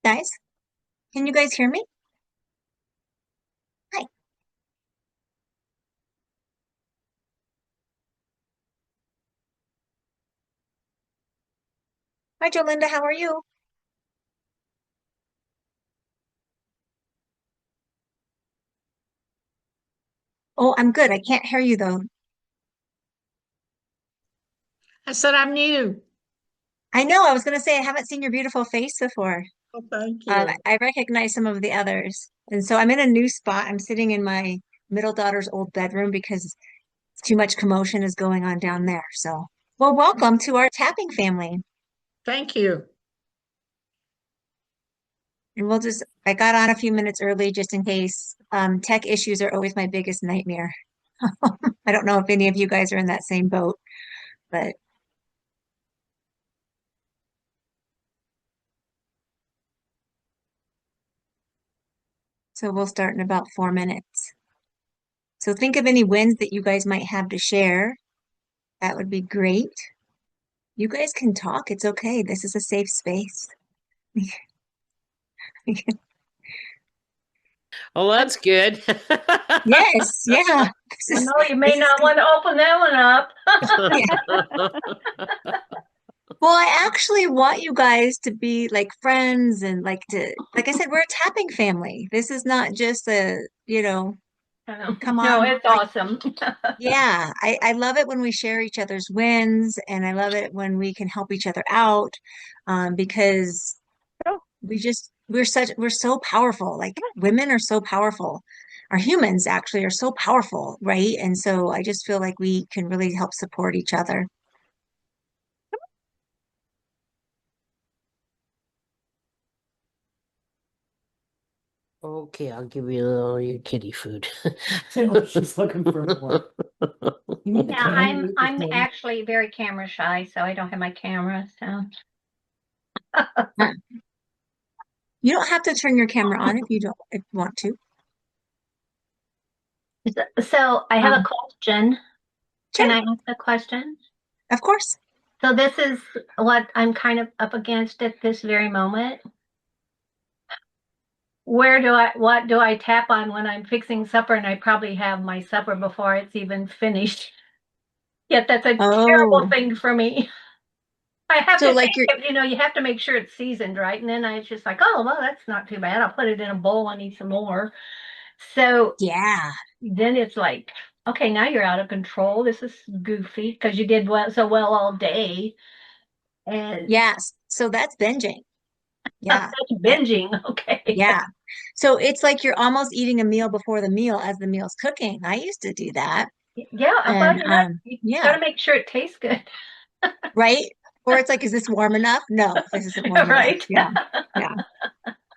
Guys, can you guys hear me? Hi. Hi, Jolinda. How are you? Oh, I'm good. I can't hear you though. I said I'm new. I know. I was going to say I haven't seen your beautiful face before. Oh, thank you. I recognize some of the others. And so I'm in a new spot. I'm sitting in my middle daughter's old bedroom because too much commotion is going on down there. So, well, welcome to our tapping family. Thank you. And I got on a few minutes early just in case. Tech issues are always my biggest nightmare. I don't know if any of you guys are in that same boat, but so we'll start in about 4 minutes. So think of any wins that you guys might have to share. That would be great. You guys can talk. It's okay. This is a safe space. Well, that's good. Yes, yeah. I know you This may is not want to open that one up. yeah. Well, I actually want you guys to be like friends and like I said, we're a tapping family. This is not just come No, on, it's like awesome. yeah, I love it when we share each other's wins and I love it when we can help each other out because we're so powerful. Like women are so powerful. Our humans actually are so powerful, right? And so I just feel like we can really help support each other. Okay, I'll give you a little of your kitty food. I was just looking for more. You need the Yeah, camera I'm to I'm film. actually very camera shy, so I don't have my camera. So Huh. You don't have to turn your camera on if you want to. so I have a Um, question. Can sure, I ask a question? of course. So this is what I'm kind of up against at this very moment. What do I tap on when I'm fixing supper and I probably have my supper before it's even finished? Yet that's a terrible Oh, thing for me. I have to so take like you're it, you have to make sure it's seasoned right. And then I just like, oh, well, that's not too bad. I'll put it in a bowl and eat some more. So yeah. then it's like, okay, now you're out of control. This is goofy because you did so well all day. And Yes. So that's binging. that's Yeah. Eh, binging. Okay. yeah. So it's like you're almost eating a meal before the meal as the meal's cooking. I used to do that. Yeah. Well, And you got yeah, to make sure it tastes good. right? Or it's like, is this warm enough? No, this isn't warm enough. Right. Yeah. Yeah.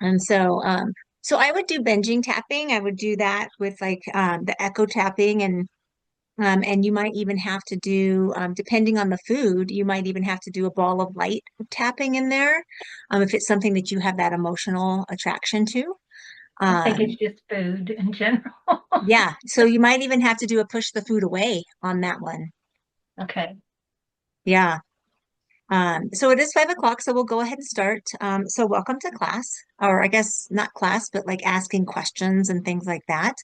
And so I would do binging tapping. I would do that with like the echo tapping and you might even have to do, depending on the food, you might even have to do a ball of light tapping in there, if it's something that you have that emotional attraction to. I think it's Um, just food in general. yeah, so you might even have to do a push the food away on that one. Okay. Yeah. So it is 5 o'clock, so we'll go ahead and start. So welcome to class, or I guess not class, but like asking questions and things like that.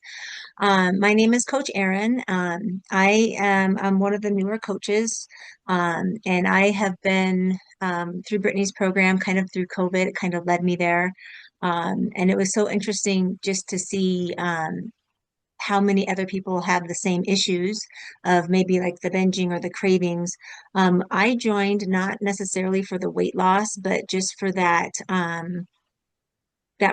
My name is Coach Erin. I'm one of the newer coaches, and I have been through Brittany's program, kind of through COVID. It kind of led me there, and it was so interesting just to see how many other people have the same issues of maybe like the binging or the cravings. I joined not necessarily for the weight loss, but just for that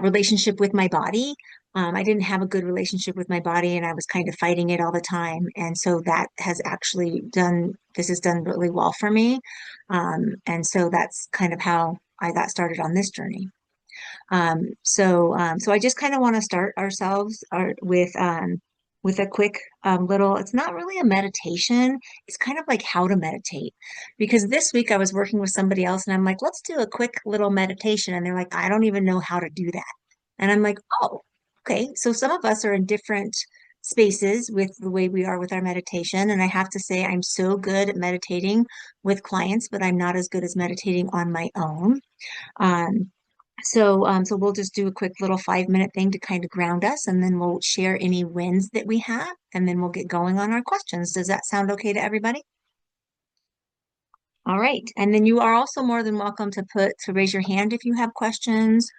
relationship with my body. I didn't have a good relationship with my body and I was kind of fighting it all the time. And so that has actually this has done really well for me. And so that's kind of how I got started on this journey. So I just kind of want to start ourselves with a quick little, it's not really a meditation. It's kind of like how to meditate. Because this week I was working with somebody else and I'm like, let's do a quick little meditation. And they're like, I don't even know how to do that. And I'm like, oh, okay. So some of us are in different spaces with the way we are with our meditation. And I have to say, I'm so good at meditating with clients, but I'm not as good as meditating on my own. Um, So we'll just do a quick little 5-minute thing to kind of ground us, and then we'll share any wins that we have, and then we'll get going on our questions. Does that sound okay to everybody? All right. And then you are also more than welcome to raise your hand if you have questions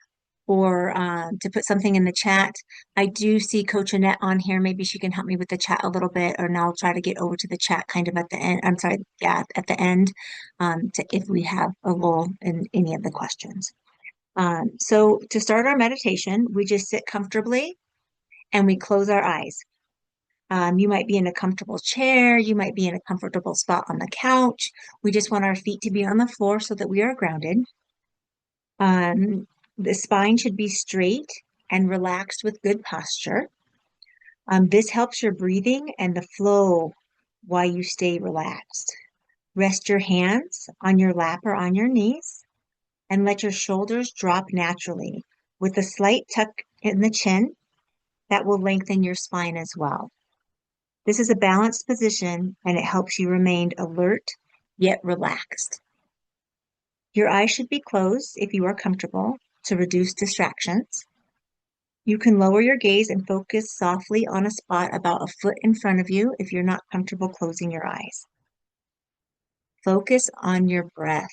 or to put something in the chat. I do see Coach Annette on here. Maybe she can help me with the chat a little bit, or now I'll try to get over to the chat kind of at the end. I'm sorry, yeah, at the end, if we have a lull in any of the questions. So to start our meditation, we just sit comfortably and we close our eyes. You might be in a comfortable chair. You might be in a comfortable spot on the couch. We just want our feet to be on the floor so that we are grounded. The spine should be straight and relaxed with good posture. This helps your breathing and the flow while you stay relaxed. Rest your hands on your lap or on your knees and let your shoulders drop naturally with a slight tuck in the chin that will lengthen your spine as well. This is a balanced position and it helps you remain alert yet relaxed. Your eyes should be closed if you are comfortable to reduce distractions. You can lower your gaze and focus softly on a spot about a foot in front of you if you're not comfortable closing your eyes. Focus on your breath.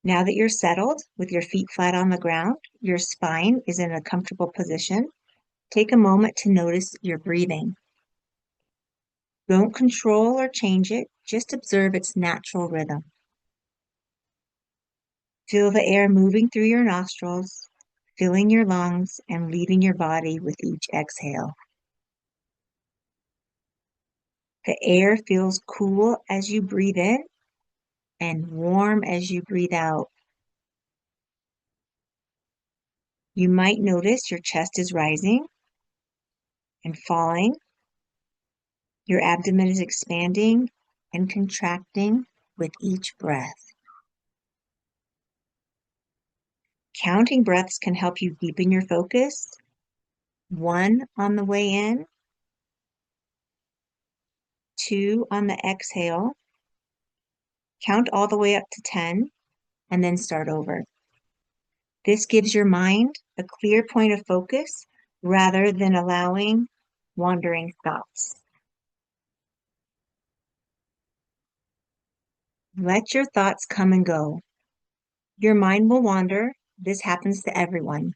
Now that you're settled with your feet flat on the ground, your spine is in a comfortable position, take a moment to notice your breathing. Don't control or change it, just observe its natural rhythm. Feel the air moving through your nostrils, filling your lungs and leaving your body with each exhale. The air feels cool as you breathe in and warm as you breathe out. You might notice your chest is rising and falling. Your abdomen is expanding and contracting with each breath. Counting breaths can help you deepen your focus. 1 on the way in, 2 on the exhale. Count all the way up to 10 and then start over. This gives your mind a clear point of focus rather than allowing wandering thoughts. Let your thoughts come and go. Your mind will wander. This happens to everyone,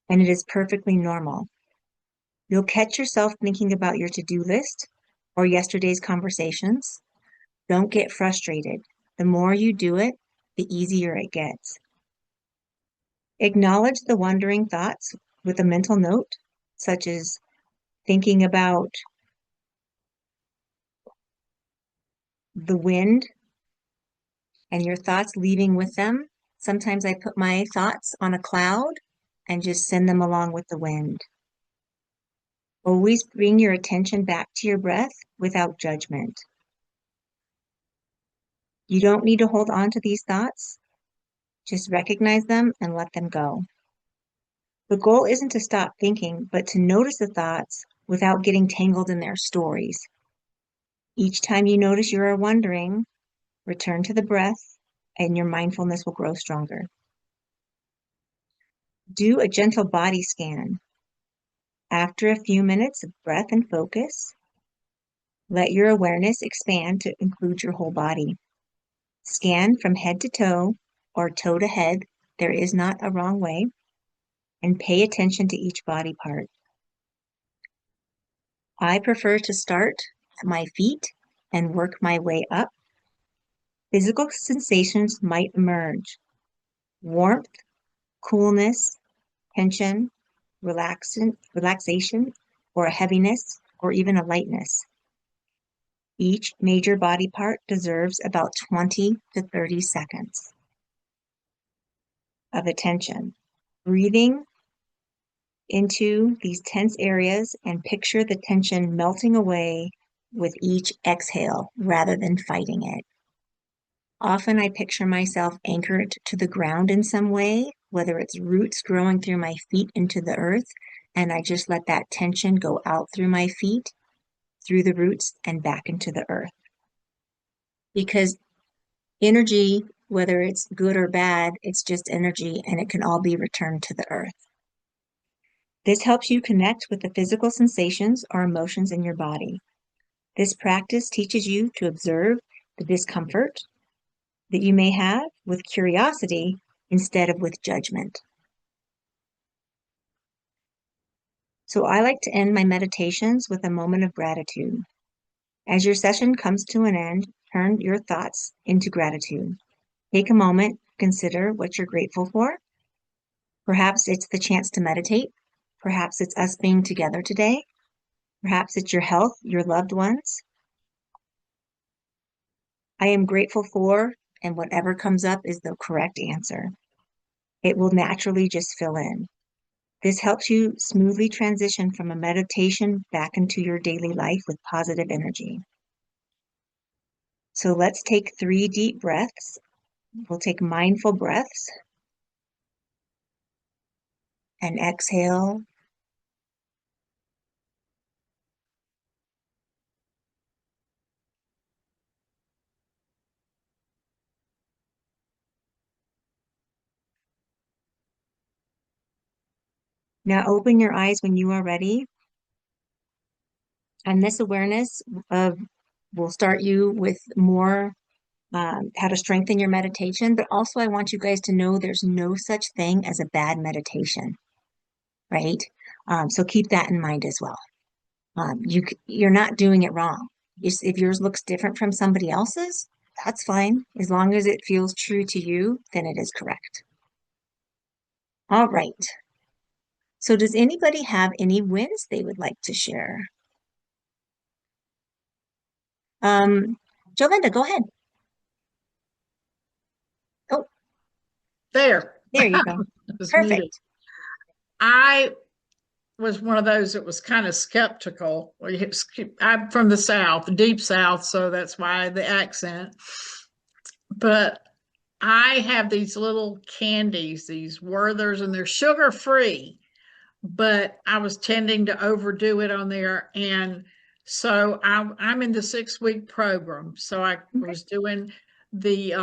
and it is perfectly normal. You'll catch yourself thinking about your to-do list or yesterday's conversations. Don't get frustrated. The more you do it, the easier it gets. Acknowledge the wandering thoughts with a mental note, such as thinking about the wind and your thoughts leaving with them. Sometimes I put my thoughts on a cloud and just send them along with the wind. Always bring your attention back to your breath without judgment. You don't need to hold on to these thoughts. Just recognize them and let them go. The goal isn't to stop thinking, but to notice the thoughts without getting tangled in their stories. Each time you notice you are wondering, return to the breath and your mindfulness will grow stronger. Do a gentle body scan. After a few minutes of breath and focus, let your awareness expand to include your whole body. Scan from head to toe or toe to head. There is not a wrong way. And pay attention to each body part. I prefer to start at my feet and work my way up. Physical sensations might emerge. Warmth, coolness, tension, relaxation, or a heaviness, or even a lightness. Each major body part deserves about 20 to 30 seconds of attention. Breathing into these tense areas and picture the tension melting away with each exhale rather than fighting it. Often I picture myself anchored to the ground in some way, whether it's roots growing through my feet into the earth, and I just let that tension go out through my feet, through the roots, and back into the earth. Because energy whether it's good or bad, it's just energy and it can all be returned to the earth. This helps you connect with the physical sensations or emotions in your body. This practice teaches you to observe the discomfort that you may have with curiosity instead of with judgment. So I like to end my meditations with a moment of gratitude. As your session comes to an end, turn your thoughts into gratitude. Take a moment, consider what you're grateful for. Perhaps it's the chance to meditate. Perhaps it's us being together today. Perhaps it's your health, your loved ones. I am grateful for, and whatever comes up is the correct answer. It will naturally just fill in. This helps you smoothly transition from a meditation back into your daily life with positive energy. So let's take 3 deep breaths. We'll take mindful breaths and exhale. Now open your eyes when you are ready. And this awareness of will start you with more how to strengthen your meditation. But also, I want you guys to know there's no such thing as a bad meditation, right? So keep that in mind as well. You're not doing it wrong. If yours looks different from somebody else's, that's fine. As long as it feels true to you, then it is correct. All right. So does anybody have any wins they would like to share? Jolinda, go ahead. Oh, There. there you go. It's muted. Perfect. I was one of those that was kind of skeptical. I'm from the South, deep South, so that's why the accent. But I have these little candies, these Werthers, and they're sugar-free. But I was tending to overdo it on there. And so I'm in the 6-week program. So I was doing the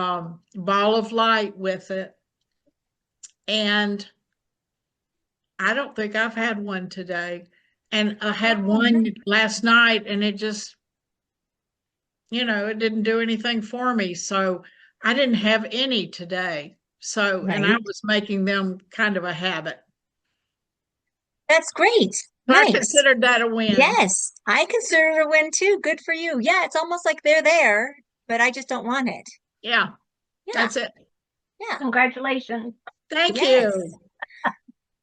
ball of light with it. And I don't think I've had one today. And I had one last night and it just, it didn't do anything for me. So I didn't have any today. So, and I Right. was making them kind of a habit. That's great. So I Nice. considered that a win. Yes, I consider it a win too. Good for you. Yeah, it's almost like they're there, but I just don't want it. Yeah, Yeah, that's it. yeah. Congratulations. Thank Yes. you.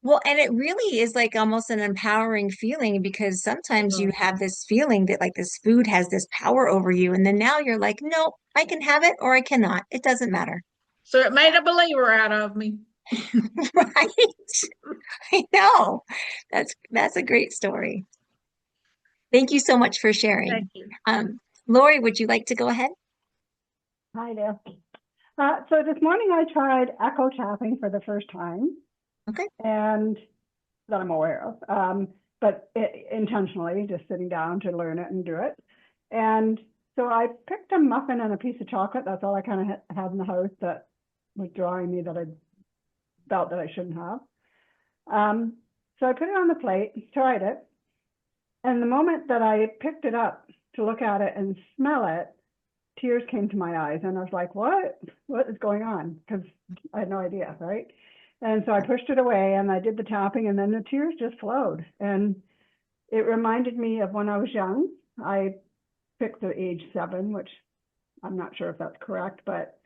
Well, and it really is like almost an empowering feeling because sometimes you have this feeling that like this food has this power over you, and then now you're like, no, I can have it or I cannot. It doesn't matter. So it made a believer out of me. Right? I know. That's a great story. Thank you so much for sharing. Thank you. Lori, would you like to go ahead? Hi there. So this morning I tried echo tapping for the first time. Okay. And that I'm aware of, but intentionally just sitting down to learn it and do it. And so I picked a muffin and a piece of chocolate. That's all I kind of had in the house that was drawing me that I felt that I shouldn't have. So I put it on the plate, tried it. And the moment that I picked it up to look at it and smell it, tears came to my eyes. And I was like, what is going on? Because I had no idea, right? And so I pushed it away and I did the tapping and then the tears just flowed. And it reminded me of when I was young. I picked the age 7, which I'm not sure if that's correct, but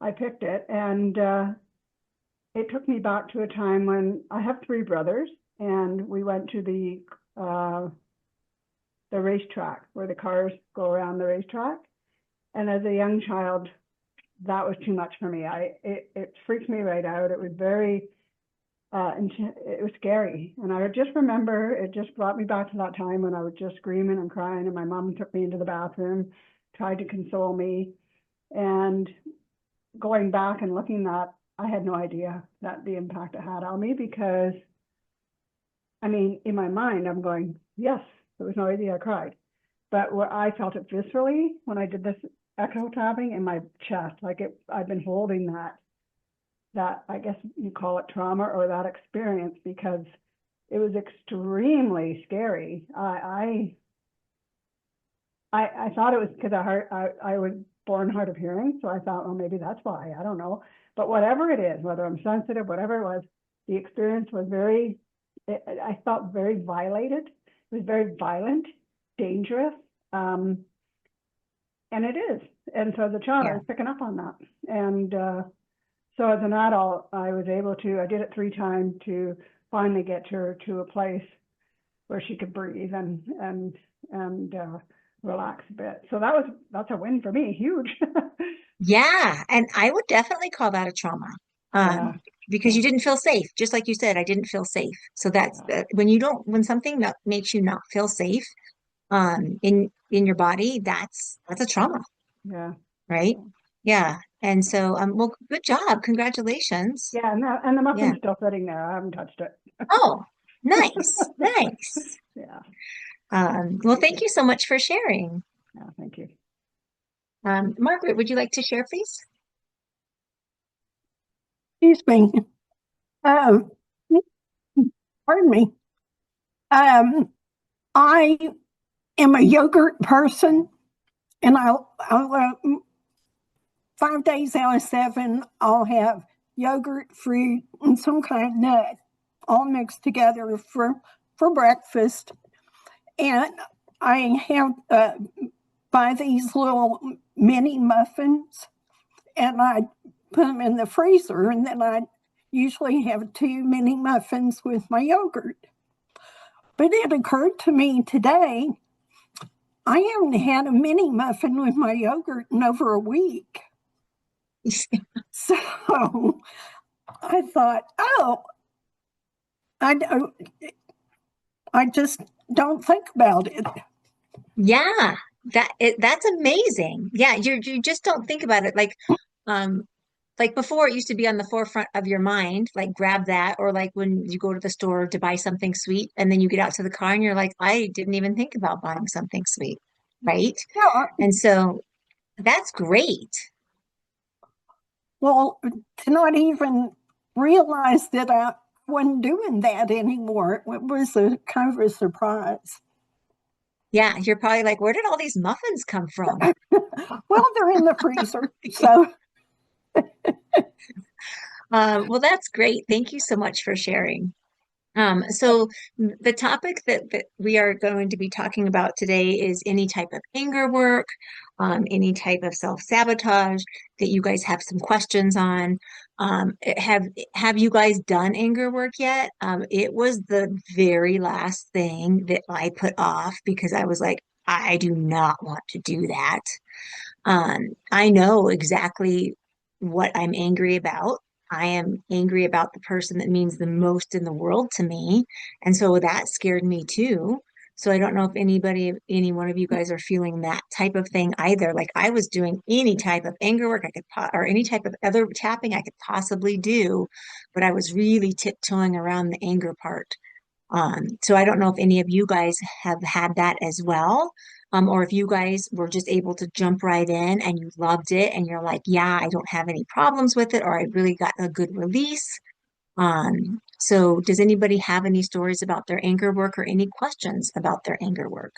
I picked it. And it took me back to a time when I have 3 brothers and we went to the racetrack where the cars go around the racetrack. And as a young child, that was too much for me. It freaked me right out. It was very, it was scary. And I just remember it just brought me back to that time when I was just screaming and crying and my mom took me into the bathroom, tried to console me. And going back and looking at, I had no idea that the impact it had on me because, I mean, in my mind, I'm going, yes, there was no idea I cried. But where I felt it viscerally when I did this echo tapping in my chest, like I've been holding that I guess you call it trauma or that experience, because it was extremely scary. I thought it was because I was born hard of hearing, so I thought, well, maybe that's why. I don't know, but whatever it is, whether I'm sensitive, whatever it was, the experience was I felt very violated. It was very violent, dangerous, and it is. And so the child is picking up on that. And so as an adult, I did it 3 times to finally get her to a place where she could breathe and relax a bit. So that's a win for me, huge. Yeah, and I would definitely call that a trauma. Yeah, Because you didn't feel safe, just like you said, I didn't feel safe. So that's yeah, when something that makes you not feel safe, in your body, that's a trauma, yeah. right? Yeah. And so, well, good job. Congratulations. Yeah, and the Yeah. muffin's still sitting there. I haven't touched it. Oh, nice, nice. Yeah, Well, thank you so much for sharing. yeah, thank you. Margaret, would you like to share, please? Excuse me. Um, Pardon me. I am a yogurt person, and I'll 5 days out of 7, I'll have yogurt, fruit, and some kind of nut all mixed together for breakfast. And I have buy these little mini muffins, and I put them in the freezer, and then I usually have 2 mini muffins with my yogurt. But it occurred to me today, I haven't had a mini muffin with my yogurt in over a week. So I thought, oh, I just don't think about it. Yeah, that's amazing. Yeah, you just don't think about it um like before it used to be on the forefront of your mind, like grab that, or like when you go to the store to buy something sweet and then you get out to the car and you're like, I didn't even think about buying something sweet, right? Yeah, And so that's great. well, to not even realize that I wasn't doing that anymore, it was a kind of a surprise. Yeah, you're probably like, where did all these muffins come from? Well, they're in the freezer, so Well, that's great. Thank you so much for sharing. So the topic that we are going to be talking about today is any type of anger work, any type of self-sabotage that you guys have some questions on. Have you guys done anger work yet? It was the very last thing that I put off because I was like, I do not want to do that. I know exactly what I'm angry about. I am angry about the person that means the most in the world to me. And so that scared me too. So I don't know if any one of you guys are feeling that type of thing either. Like I was doing any type of anger work or any type of other tapping I could possibly do, but I was really tiptoeing around the anger part. So I don't know if any of you guys have had that as well, or if you guys were just able to jump right in and you loved it and you're like, yeah, I don't have any problems with it, or I really got a good release. So does anybody have any stories about their anger work or any questions about their anger work?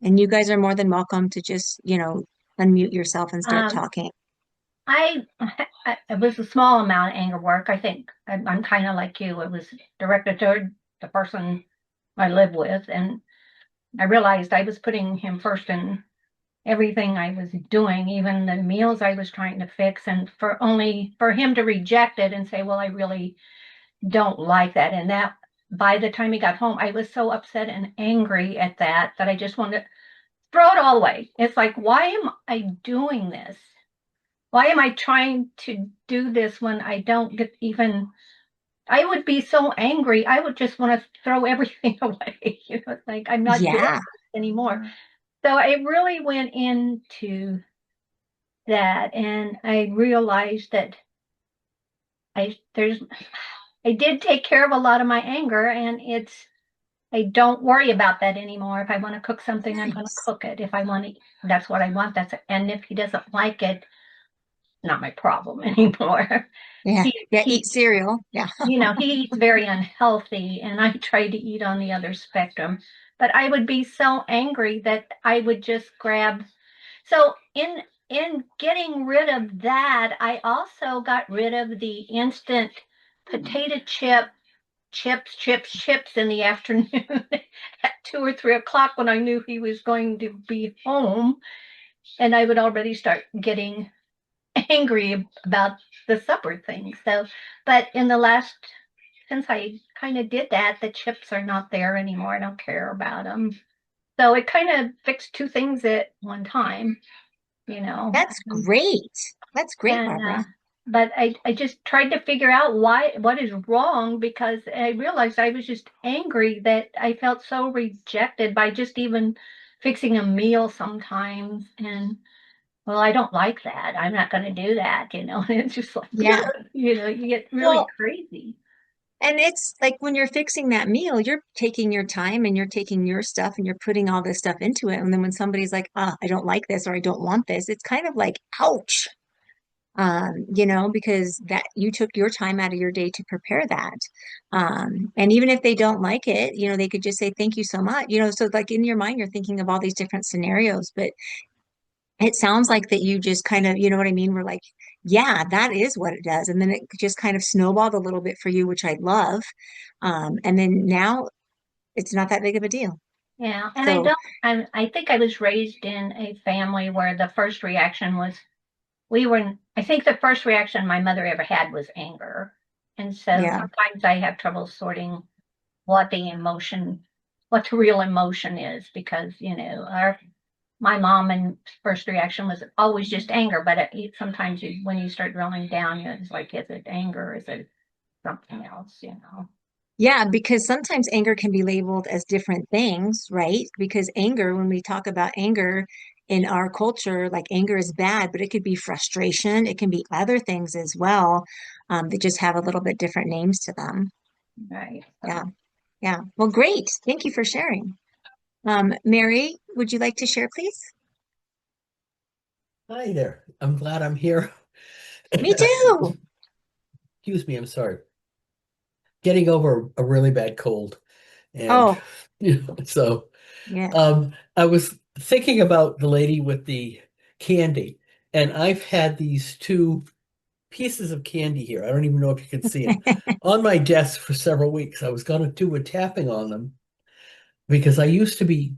And you guys are more than welcome to just, unmute yourself and start Um, talking. I, it was a small amount of anger work. I think I'm kind of like you. It was directed toward the person I live with, and I realized I was putting him first in everything I was doing, even the meals I was trying to fix, and for him to reject it and say, well, I really don't like that. And that by the time he got home, I was so upset and angry at that I just wanted to throw it all away. It's like, why am I doing this? Why am I trying to do this when I don't get even, I would be so angry. I would just want to throw everything away. It's like I'm not doing Yeah, this anymore. So I really went into that, and I realized that I did take care of a lot of my anger, and I don't worry about that anymore. If I want to cook something, I'm going to Nice. cook it. If I want to, that's what I want. That's it. And if he doesn't like it, not my problem anymore. Yeah. Yeah. He Eat cereal. Yeah. he eats very unhealthy, and I try to eat on the other spectrum. But I would be so angry that I would just grab. So in getting rid of that, I also got rid of the instant potato chips in the afternoon at 2 or 3 o'clock when I knew he was going to be home, and I would already start getting angry about the supper thing. So, but in the last, since I kind of did that, the chips are not there anymore. I don't care about them. So it kind of fixed two things at one time, you know. That's great. That's great, And Barbara. but I just tried to figure out what is wrong, because I realized I was just angry that I felt so rejected by just even fixing a meal sometimes. And well, I don't like that. I'm not going to do that, you know. And it's just like, Yeah. you get really Well, crazy. and it's like when you're fixing that meal, you're taking your time and you're taking your stuff and you're putting all this stuff into it. And then when somebody's like, ah, I don't like this or I don't want this, it's kind of like, ouch, because that you took your time out of your day to prepare that. And even if they don't like it, they could just say, thank you so much. So like in your mind, you're thinking of all these different scenarios, but it sounds like that you just kind of, you know what I mean? We're like, yeah, that is what it does. And then it just kind of snowballed a little bit for you, which I love. And then now it's not that big of a deal. Yeah, and So, I think I was raised in a family where the first reaction was I think the first reaction my mother ever had was anger. And so yeah. sometimes I have trouble sorting what what the real emotion is, because, my mom and first reaction was always just anger, but sometimes when you start drilling down, it's like, is it anger? Is it something else, Yeah, because sometimes anger can be labeled as different things, right? Because anger, when we talk about anger in our culture, like anger is bad, but it could be frustration. It can be other things as well, that just have a little bit different names to them. Right. Yeah, So, yeah. Well, great. Thank you for sharing. Mary, would you like to share, please? Hi there. I'm glad I'm here. Me too. Excuse me, I'm sorry. Getting over a really bad cold. And Oh, so yeah. I was thinking about the lady with the candy, and I've had these two pieces of candy here. I don't even know if you can see them on my desk for several weeks. I was going to do a tapping on them because I used to be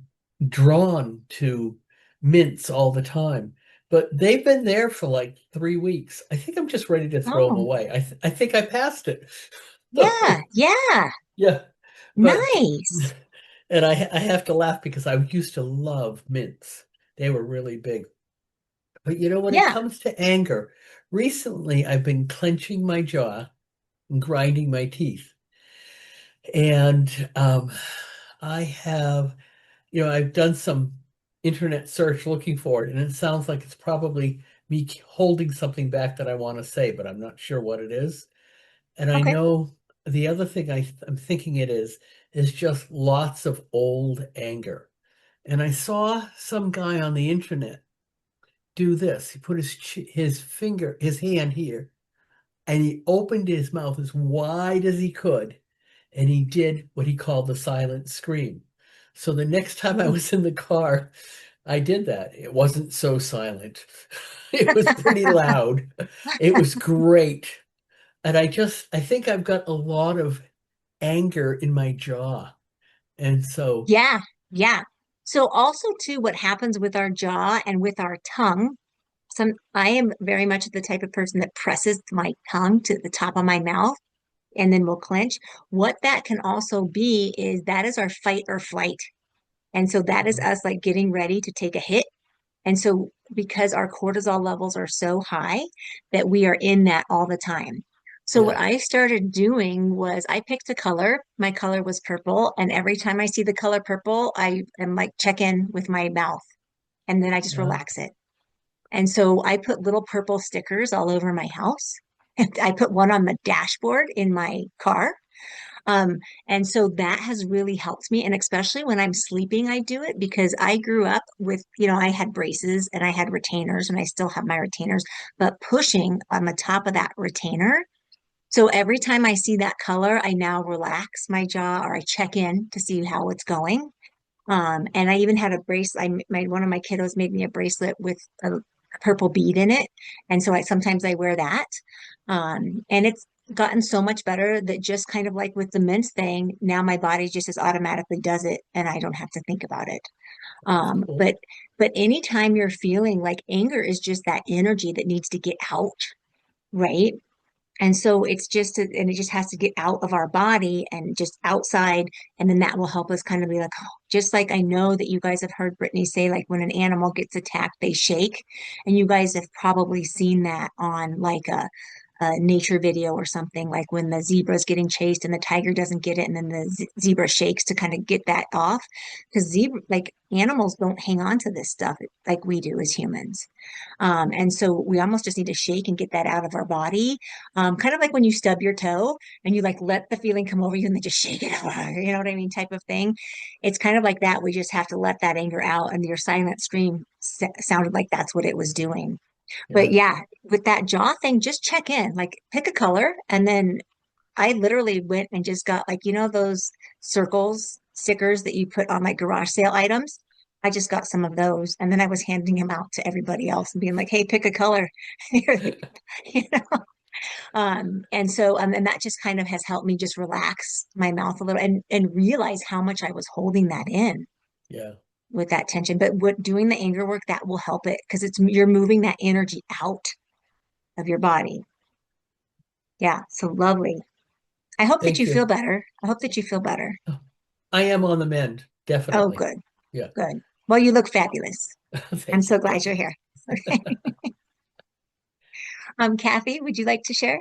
drawn to mints all the time, but they've been there for like 3 weeks. I think I'm just ready to throw them Oh, away. I think I passed it. yeah, yeah. Yeah, but Nice. and I have to laugh because I used to love mints. They were really big. But when it Yeah. comes to anger, recently I've been clenching my jaw and grinding my teeth. And I have, I've done some internet search looking for it, and it sounds like it's probably me holding something back that I want to say, but I'm not sure what it is. And I Okay. know the other thing I'm thinking it is just lots of old anger. And I saw some guy on the internet do this. He put his hand here, and he opened his mouth as wide as he could, and he did what he called the silent scream. So the next time I was in the car, I did that. It wasn't so silent. It was pretty loud. It was great. And I think I've got a lot of anger in my jaw. And so, Yeah, yeah. So also too, what happens with our jaw and with our tongue, I am very much the type of person that presses my tongue to the top of my mouth and then will clench. What that can also be is that is our fight or flight. And so that is us like getting ready to take a hit. And so because our cortisol levels are so high that we are in that all the time. So what yeah. I started doing was I picked a color. My color was purple. And every time I see the color purple, I am like check in with my mouth and then I just Uh, relax it. And so I put little purple stickers all over my house. And I put one on the dashboard in my car. And so that has really helped me. And especially when I'm sleeping, I do it because I grew up with, I had braces and I had retainers and I still have my retainers, but pushing on the top of that retainer. So every time I see that color, I now relax my jaw or I check in to see how it's going. And I even had a bracelet. One of my kiddos made me a bracelet with a purple bead in it, and so sometimes I wear that. And it's gotten so much better that just kind of like with the mints thing, now my body just automatically does it, and I don't have to think about it. That's Um, cool. but but anytime you're feeling like anger is just that energy that needs to get out, right? And so and it just has to get out of our body and just outside. And then that will help us kind of be like, oh, just like I know that you guys have heard Brittany say, like when an animal gets attacked, they shake. And you guys have probably seen that on like a nature video or something, like when the zebra is getting chased and the tiger doesn't get it. And then the zebra shakes to kind of get that off. Because like animals don't hang on to this stuff like we do as humans. And so we almost just need to shake and get that out of our body. Kind of like when you stub your toe and you like let the feeling come over you and then just shake it over, you know what I mean? Type of thing. It's kind of like that. We just have to let that anger out. And your silent scream sounded like that's what it was doing. But Yeah. yeah, with that jaw thing, just check in, like pick a color. And then I literally went and just got like, those circles, stickers that you put on like garage sale items. I just got some of those and then I was handing them out to everybody else and being like, hey, pick a color. You know? And that just kind of has helped me just relax my mouth a little and realize how much I was holding that in Yeah. with that tension. But doing the anger work, that will help it because you're moving that energy out of your body. Yeah, so lovely. I hope that Thank you feel you. better. I hope that you feel better. I am on the mend, Oh, definitely. good, Yeah. good. Well, you look fabulous. I'm Thank you. so glad you're here. Kathy, would you like to share?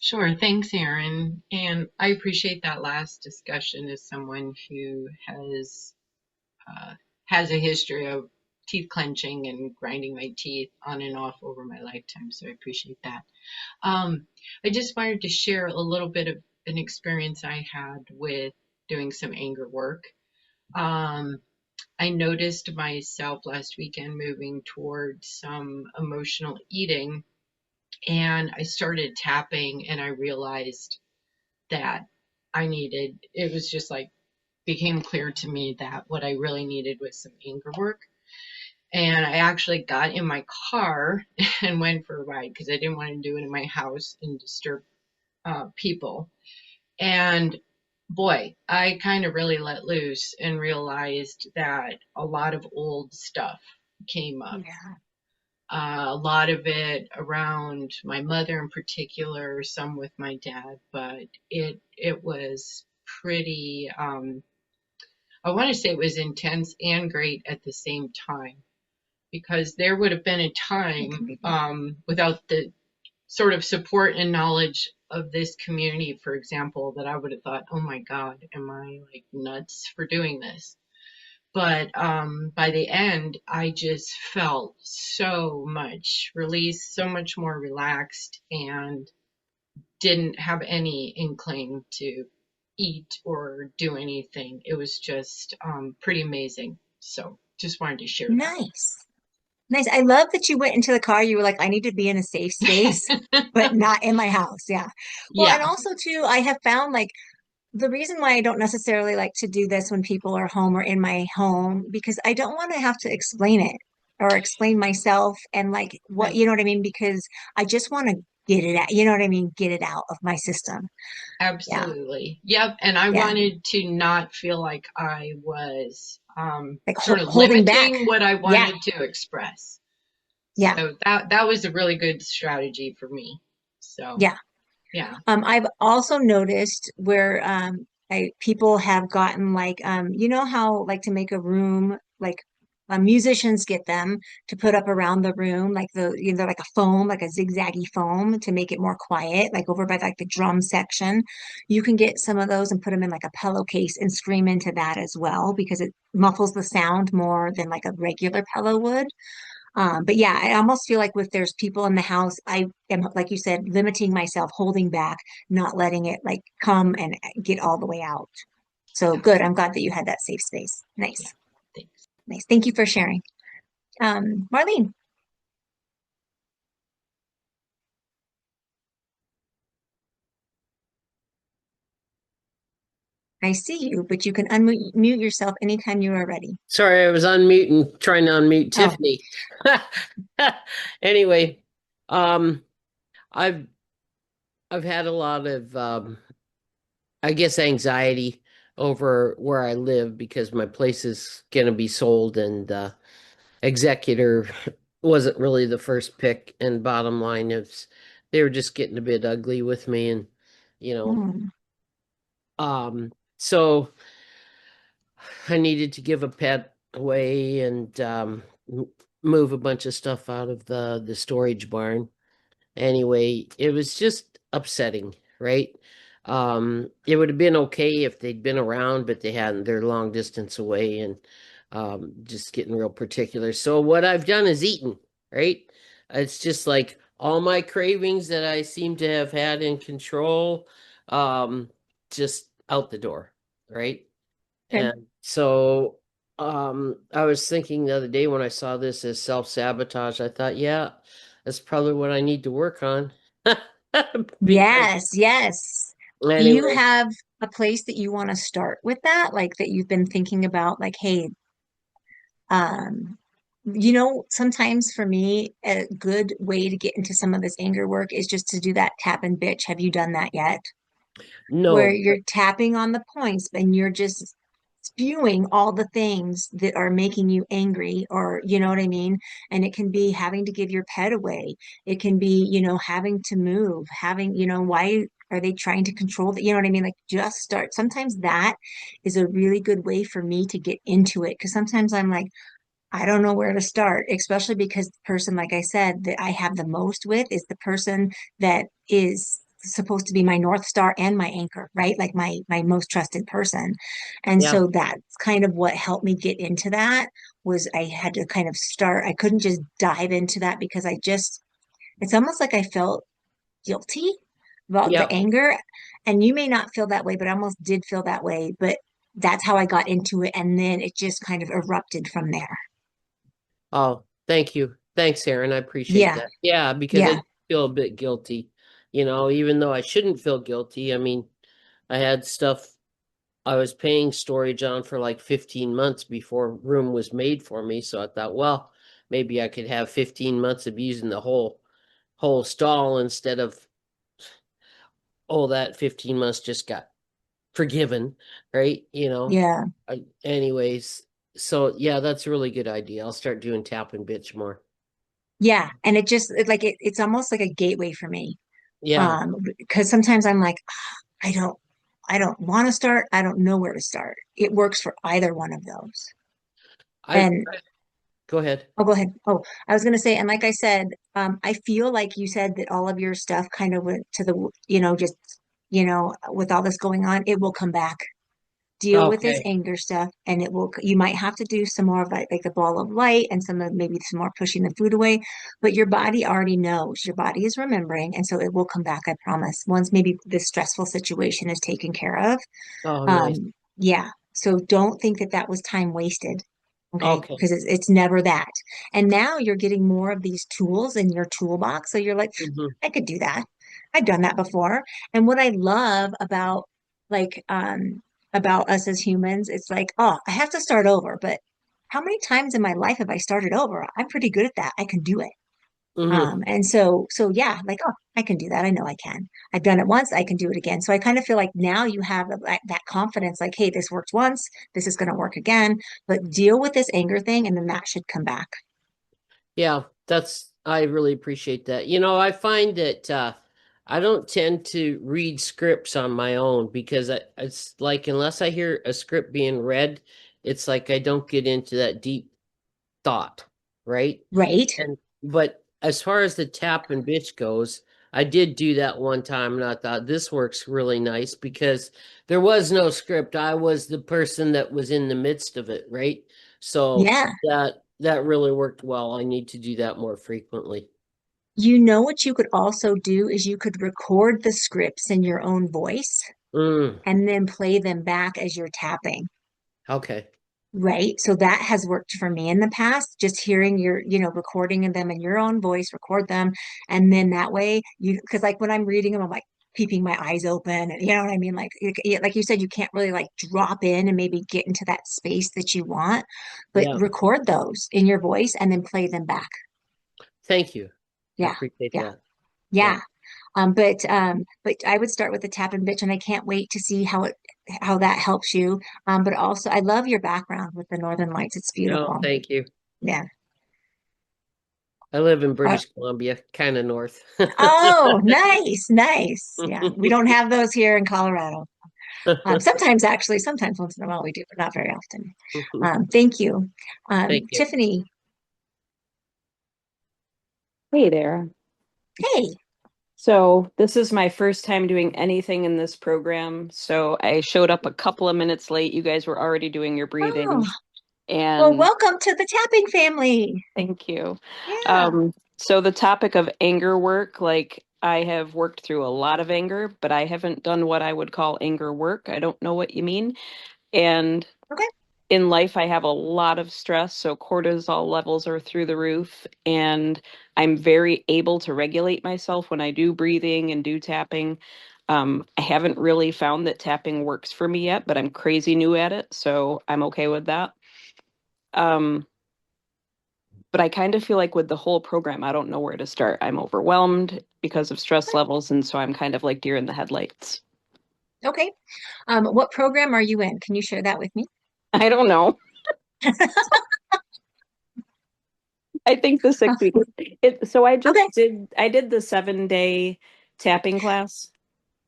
Sure, thanks, Erin. And I appreciate that last discussion as someone who uh, has a history of teeth clenching and grinding my teeth on and off over my lifetime. So I appreciate that. I just wanted to share a little bit of an experience I had with doing some anger work. Um, I noticed myself last weekend moving towards some emotional eating, and I started tapping, and I realized that it was just like became clear to me that what I really needed was some anger work. And I actually got in my car and went for a ride because I didn't want to do it in my house and disturb people. And boy, I kind of really let loose and realized that a lot of old stuff came up. Yeah. A lot of it around my mother in particular, some with my dad, but it was pretty. I want to say it was intense and great at the same time because there would have been a It can time be. without the sort of support and knowledge of this community, for example, that I would have thought, oh my God, am I like nuts for doing this? But by the end, I just felt so much release, so much more relaxed, and didn't have any inkling to eat or do anything. It was just pretty amazing. So just wanted to share Nice. Nice. I love that you went into the car. You were like, I need to be in a safe space, but that. not in my house. Yeah. Well, and Yeah, also too, I have found like the reason why I don't necessarily like to do this when people are home or in my home, because I don't want to have to explain it or explain myself and like what, right. you know what I mean? Because I just want to get it out, you know what I mean? Get it out of my system. Yeah. Absolutely. Yep. And I Yeah. wanted to not feel like I was Like sort of holding back. limiting what I Yeah. wanted to express. Yeah. So that was a really good strategy for me. So Yeah. yeah. I've also noticed where people have gotten like you know how like to make a room like musicians get them to put up around the room like like a foam like a zigzaggy foam to make it more quiet like over by like the drum section. You can get some of those and put them in like a pillowcase and scream into that as well because it muffles the sound more than like a regular pillow would. But yeah, I almost feel like if there's people in the house, I am, like you said, limiting myself, holding back, not letting it like come and get all the way out. So Yeah. good. I'm glad that you had that safe space. Yeah. Nice. Thanks. Nice. Thank you for sharing. Marlene, I see you, but you can unmute mute yourself anytime you are ready. Sorry, I was unmuting, trying to unmute Oh, Tiffany. Anyway, um, I've I've had a lot of I guess anxiety over where I live because my place is gonna be sold and executor wasn't really the first pick, and bottom line is they were just getting a bit ugly with me, and you know, mm, so I needed to give a pet away and move a bunch of stuff out of the storage barn. Anyway, it was just upsetting, right? It would have been okay if they'd been around, but they hadn't. They're long distance away and just getting real particular. So what I've done is eaten, right? It's just like all my cravings that I seem to have had in control, um, just out the door, right? good. And so I was thinking the other day when I saw this as self-sabotage, I thought, yeah, that's probably what I need to work on. Because Yes, yes. Do you anyway, have a place that you want to start with that? Like that you've been thinking about, like, hey, um, sometimes for me, a good way to get into some of this anger work is just to do that tap and bitch. Have you done that yet? Where no, you're tapping on the points and you're just spewing all the things that are making you angry, or you know what I mean? And it can be having to give your pet away. It can be, having to move, why are they trying to control that? You know what I mean? Like just start. Sometimes that is a really good way for me to get into it because sometimes I'm like, I don't know where to start, especially because the person, like I said, that I have the most with is the person that is supposed to be my North Star and my anchor, right? Like my most trusted person. And yeah, so that's kind of what helped me get into that was I had to kind of start. I couldn't just dive into that because it's almost like I felt guilty about the yeah. anger. And you may not feel that way, but I almost did feel that way. But that's how I got into it. And then it just kind of erupted from there. Oh, thank you. Thanks, Erin. I appreciate Yeah. that. Yeah, because I Yeah. feel a bit guilty, even though I shouldn't feel guilty. I mean, I had stuff I was paying storage on for like 15 months before room was made for me. So I thought, well, maybe I could have 15 months of using the whole stall instead of that 15 months just got forgiven, right? Yeah. Anyways, so yeah, that's a really good idea. I'll start doing tap and bitch more. Yeah. And it's almost like a gateway for me. Yeah, Because sometimes I'm like, "Ah, I don't want to start. I don't know where to start. It works for either one of those. I And go ahead. oh, go ahead. Oh, I was gonna say, and like I said, I feel like you said that all of your stuff kind of went to the, just, with all this going on, it will come back. Deal with this Okay. anger stuff and you might have to do some more of like the ball of light and maybe some more pushing the food away, but your body already knows, your body is remembering, and so it will come back, I promise, once maybe this stressful situation is taken care of. Oh, nice. Yeah, so don't think that that was time wasted. Okay, Okay. because it's never that. And now you're getting more of these tools in your toolbox, so you're like, Hmm. I could do that. I've done that before. And what I love like about us as humans, it's like, oh, I have to start over. But how many times in my life have I started over? I'm pretty good at that. I can do it. Hmm. And so yeah, like, oh, I can do that. I know I can. I've done it once, I can do it again. So I kind of feel like now you have that confidence, like, hey, this worked once, this is going to work again, but deal with this anger thing and then that should come back. Yeah, I really appreciate that. I find that I don't tend to read scripts on my own because it's like unless I hear a script being read, it's like I don't get into that deep thought, right? Right? And but as far as the tap and bitch goes, I did do that one time and I thought this works really nice because there was no script. I was the person that was in the midst of it, right? So Yeah. that really worked well. I need to do that more frequently. You know what you could also do is you could record the scripts in your own voice Mm, and then play them back as you're tapping. okay. Right. So that has worked for me in the past, just hearing recording them in your own voice, record them. And then that way because like when I'm reading them, I'm like keeping my eyes open. And you know what I mean? Like you said, you can't really like drop in and maybe get into that space that you want, but Yeah. record those in your voice and then play them back. Thank you. I Yeah. appreciate Yeah. that. Yeah. But I would start with the tap and bitch, and I can't wait to see how that helps you. But also I love your background with the Northern Lights. It's Oh, beautiful. thank you. Yeah. I live in Uh, British Columbia, kind of north. oh, nice, nice. Yeah, we don't have those here in Colorado. Sometimes actually, sometimes once in a while we do, but not very often. Thank you. Thank you. Tiffany, Hey there. hey. So this is my first time doing anything in this program. So I showed up a couple of minutes late. You guys were already doing your Oh, breathing, well, and welcome to the tapping family. thank you. Yeah. So the topic of anger work, like I have worked through a lot of anger, but I haven't done what I would call anger work. I don't know what you mean. And Okay. in life, I have a lot of stress, so cortisol levels are through the roof, and I'm very able to regulate myself when I do breathing and do tapping. I haven't really found that tapping works for me yet, but I'm crazy new at it, so I'm okay with that. Um, but I kind of feel like with the whole program, I don't know where to start. I'm overwhelmed because of stress levels, and so I'm kind of like deer in the headlights. Okay. What program are you in? Can you share that with me? I don't know. I think the 6 week. So Okay. I did the 7 day tapping class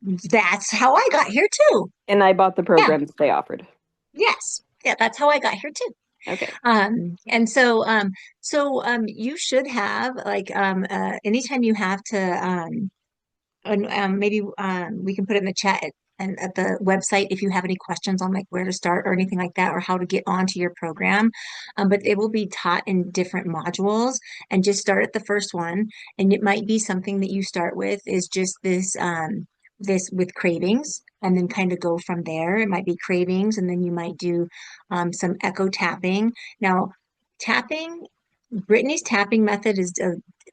That's how I got here too. and I bought the Yeah. programs they offered. Yes. Yeah, that's how I got here too. Okay. And you should have anytime you have to and maybe we can put it in the chat and at the website if you have any questions on like where to start or anything like that or how to get onto your program. But it will be taught in different modules and just start at the first one. And it might be something that you start with is just this with cravings and then kind of go from there. It might be cravings and then you might do some echo tapping. Now, tapping Brittany's tapping method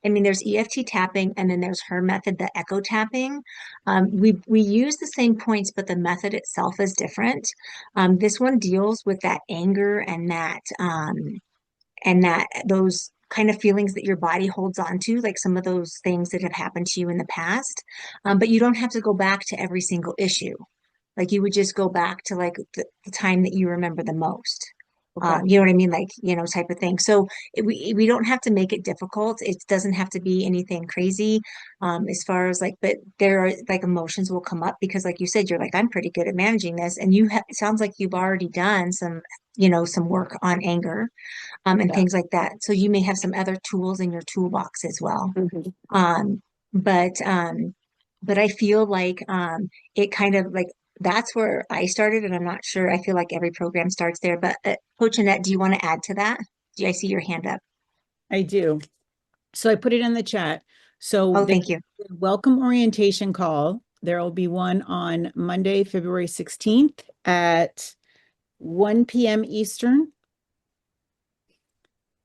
I mean, there's EFT tapping and then there's her method, the echo tapping. We use the same points, but the method itself is different. This one deals with that anger and that those kind of feelings that your body holds on to, like some of those things that have happened to you in the past. But you don't have to go back to every single issue. Like you would just go back to like the time that you remember the most. Okay. You know what I mean? Like, type of thing. So we don't have to make it difficult. It doesn't have to be anything crazy. As far as like, but there are like emotions will come up because like you said, you're like, I'm pretty good at managing this. And it sounds like you've already done some work on anger, and Yeah. things like that. So you may have some other tools in your toolbox as well. Mhm. Um, but I feel like it kind of like that's where I started, and I'm not sure. I feel like every program starts there. But Coach Annette, do you want to add to that? Do I see your hand up? I do. So I put it in the chat. So Oh, there's thank you. a welcome orientation call. There will be one on Monday, February 16th at 1 p.m. Eastern.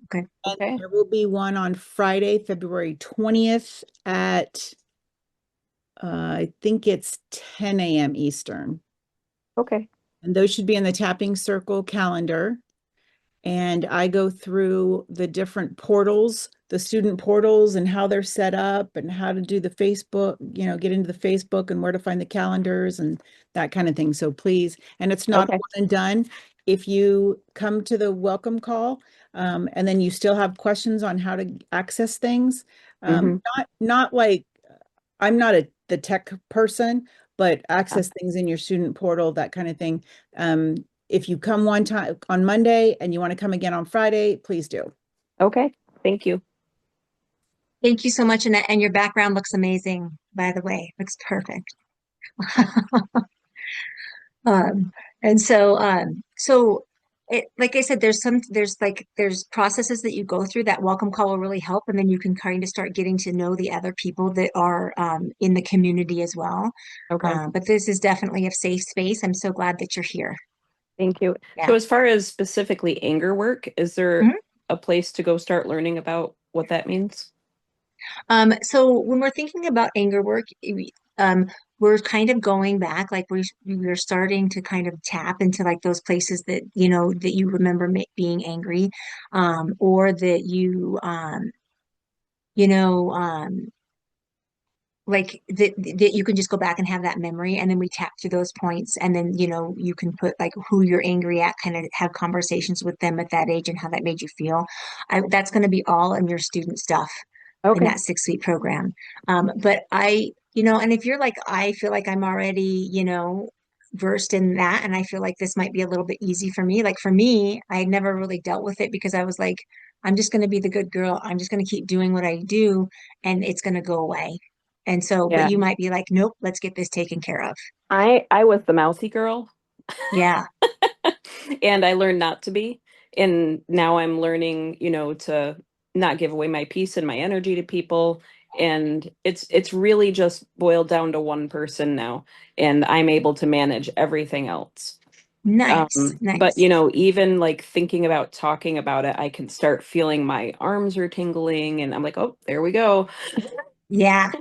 Okay. Okay. There will be one on Friday, February 20th at I think it's 10 a.m. Eastern. Okay. And those should be in the tapping circle calendar. And I go through the different portals, the student portals and how they're set up and how to do the Facebook, get into the Facebook and where to find the calendars and that kind of thing. So please, and it's not Okay. one and done. If you come to the welcome call, and then you still have questions on how to access things, Mhm. not like I'm not the tech person, but access things in your student portal, that kind of thing. If you come one time on Monday and you want to come again on Friday, please do. Okay. Thank you. Thank you so much, Annette. And your background looks amazing, by the way. Looks perfect. Um, and so like I said, there's processes that you go through. That welcome call will really help, and then you can kind of start getting to know the other people that are in the community as well. Okay. But this is definitely a safe space. I'm so glad that you're here. Thank you. Yeah. So as far as specifically anger work, is there Mhm. a place to go start learning about what that means? So when we're thinking about anger work, we're kind of going back, like we're starting to kind of tap into like those places that, that you remember being angry, or that you know, like that you can just go back and have that memory, and then we tap through those points, and then you can put like who you're angry at, kind of have conversations with them at that age and how that made you feel. That's going to be all in your student stuff in Okay. that 6 week program. But and if you're like, I feel like I'm already, versed in that, and I feel like this might be a little bit easy for me. Like for me, I had never really dealt with it because I was like, I'm just going to be the good girl. I'm just going to keep doing what I do, and it's going to go away. And so, but Yeah. you might be like, nope, let's get this taken care of. I was the mousy girl Yeah. and I learned not to be. And now I'm learning, to not give away my peace and my energy to people. And it's really just boiled down to one person now, and I'm able to manage everything else. Nice. But Nice. even like thinking about talking about it, I can start feeling my arms are tingling, and I'm like, oh, there we go. Yeah.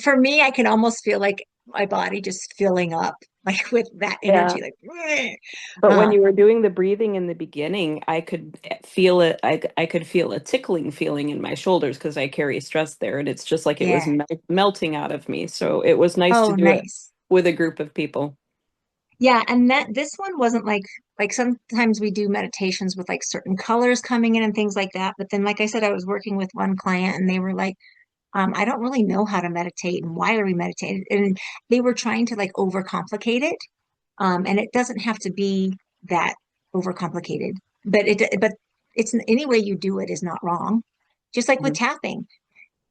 For me, I can almost feel like my body just filling up, like with that Yeah. energy, like, "Bleh." But when um, you were doing the breathing in the beginning, I could feel it. I could feel a tickling feeling in my shoulders because I carry stress there, and it's just like it was yeah. melting out of me. So it was nice to Oh, do it nice. with a group of people. Yeah, and that this one wasn't like sometimes we do meditations with like certain colors coming in and things like that. But then, like I said, I was working with one client and they were like, I don't really know how to meditate and why are we meditating? And they were trying to like overcomplicate it. And it doesn't have to be that overcomplicated, but it's any way you do it is not wrong. Just like with Mhm. tapping,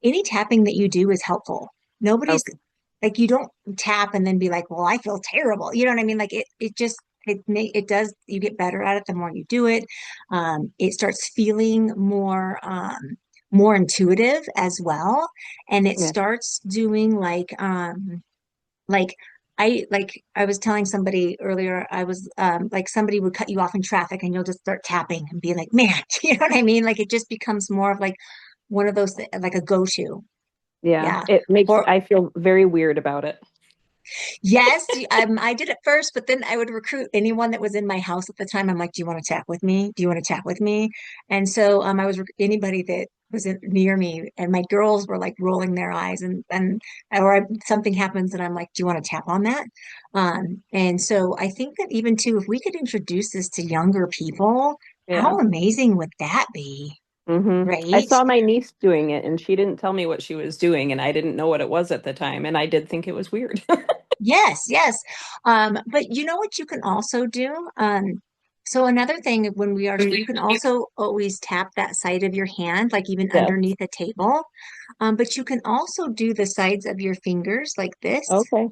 any tapping that you do is helpful. Nobody's Okay. like, you don't tap and then be like, well, I feel terrible. You know what I mean? Like it does, you get better at it the more you do it. It starts feeling more intuitive as well. And it Yeah. starts doing like I was telling somebody earlier, I was like somebody would cut you off in traffic and you'll just start tapping and be like, man, you know what I mean? Like it just becomes more of like one of those like a go-to. Yeah. Yeah. It makes Or I feel very weird about it. yes, I did it first, but then I would recruit anyone that was in my house at the time. I'm like, do you want to chat with me? Do you want to chat with me? And so I was anybody that was near me, and my girls were like rolling their eyes, something happens, and I'm like, do you want to tap on that? And so I think that even too, if we could introduce this to younger people, Yeah. how amazing would that be? I Right? saw my niece doing it, and she didn't tell me what she was doing, and I didn't know what it was at the time, and I did think it was weird. Yes, yes. But you know what you can also do? So another thing when we are, you can also always tap that side of your hand, like even Yes. underneath a table. But you can also do the sides of your fingers like this. Okay.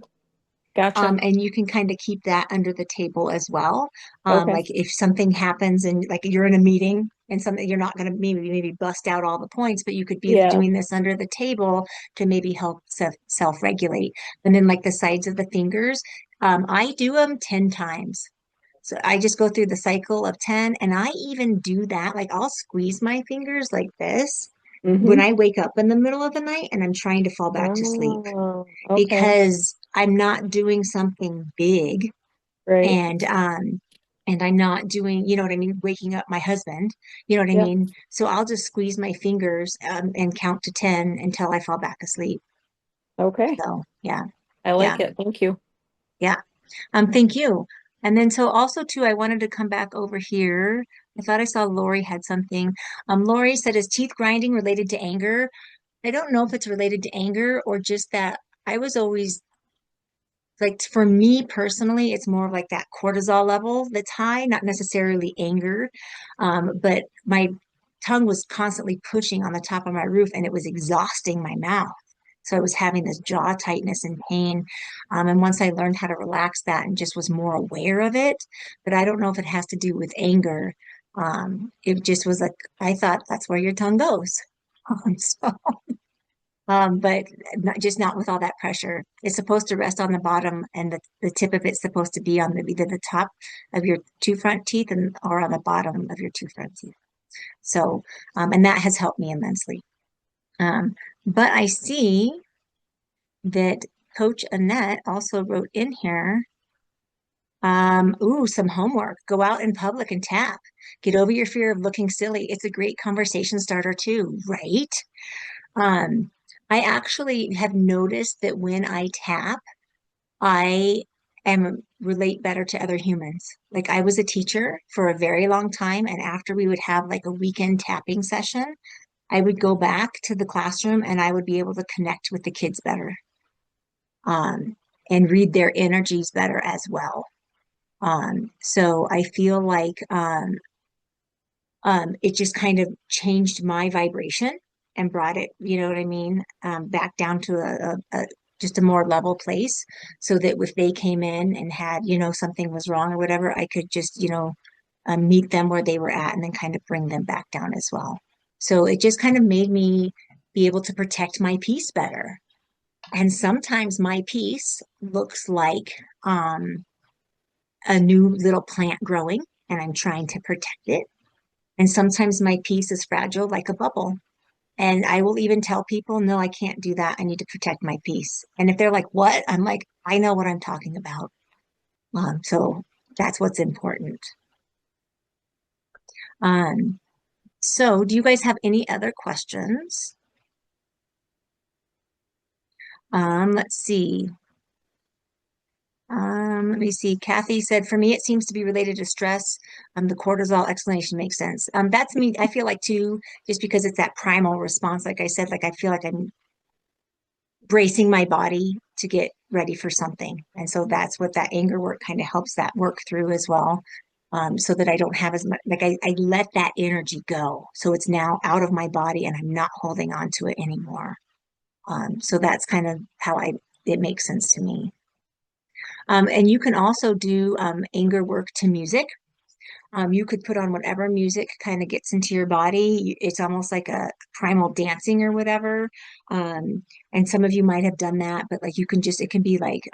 Gotcha. And you can kind of keep that under the table as well. Okay. Like if something happens and like you're in a meeting and something you're not going to maybe bust out all the points, but you could be Yeah. doing this under the table to maybe help self-regulate. And then like the sides of the fingers, I do them 10 times. So I just go through the cycle of 10 and I even do that. Like I'll squeeze my fingers like this when Mm-hmm. I wake up in the middle of the night and I'm trying to fall back to sleep Oh, okay. because I'm not doing something big Right. and I'm not doing, you know what I mean, waking up my husband, you know what I Yep. mean? So I'll just squeeze my fingers and count to 10 until I fall back asleep. Okay. So yeah, I yeah, like it. Thank you. yeah. Thank you. And then so also too, I wanted to come back over here. I thought I saw Lori had something. Lori said, is teeth grinding related to anger? I don't know if it's related to anger or just that I was always like for me personally, it's more of like that cortisol level that's high, not necessarily anger. But my tongue was constantly pushing on the top of my roof and it was exhausting my mouth. So I was having this jaw tightness and pain. And once I learned how to relax that and just was more aware of it, but I don't know if it has to do with anger. It just was like, I thought that's where your tongue goes. So, but just not with all that pressure. It's supposed to rest on the bottom, and the tip of it's supposed to be on either the top of your two front teeth and or on the bottom of your two front teeth. So, and that has helped me immensely. Um, but I see that Coach Annette also wrote in here, ooh, some homework. Go out in public and tap. Get over your fear of looking silly. It's a great conversation starter too, right? Um, I actually have noticed that when I tap, I am relate better to other humans. Like I was a teacher for a very long time, and after we would have like a weekend tapping session, I would go back to the classroom and I would be able to connect with the kids better, um, and read their energies better as well. So I feel like it just kind of changed my vibration and brought it, you know what I mean, back down to just a more level place, so that if they came in and had, something was wrong or whatever, I could just, meet them where they were at and then kind of bring them back down as well. So it just kind of made me be able to protect my peace better. And sometimes my peace looks like a new little plant growing and I'm trying to protect it. And sometimes my peace is fragile like a bubble. And I will even tell people, no, I can't do that. I need to protect my peace. And if they're like, what? I'm like, I know what I'm talking about. So that's what's important. Um, so do you guys have any other questions? Let's see. Let me see. Kathy said, for me, it seems to be related to stress. The cortisol explanation makes sense. That's me. I feel like too, just because it's that primal response. Like I said, like I feel like I'm bracing my body to get ready for something. And so that's what that anger work kind of helps that work through as well. So that I don't have as much, like I let that energy go. So it's now out of my body and I'm not holding on to it anymore. So that's kind of how it makes sense to me. And you can also do anger work to music. You could put on whatever music kind of gets into your body. It's almost like a primal dancing or whatever. And some of you might have done that, but like you can just, it can be like,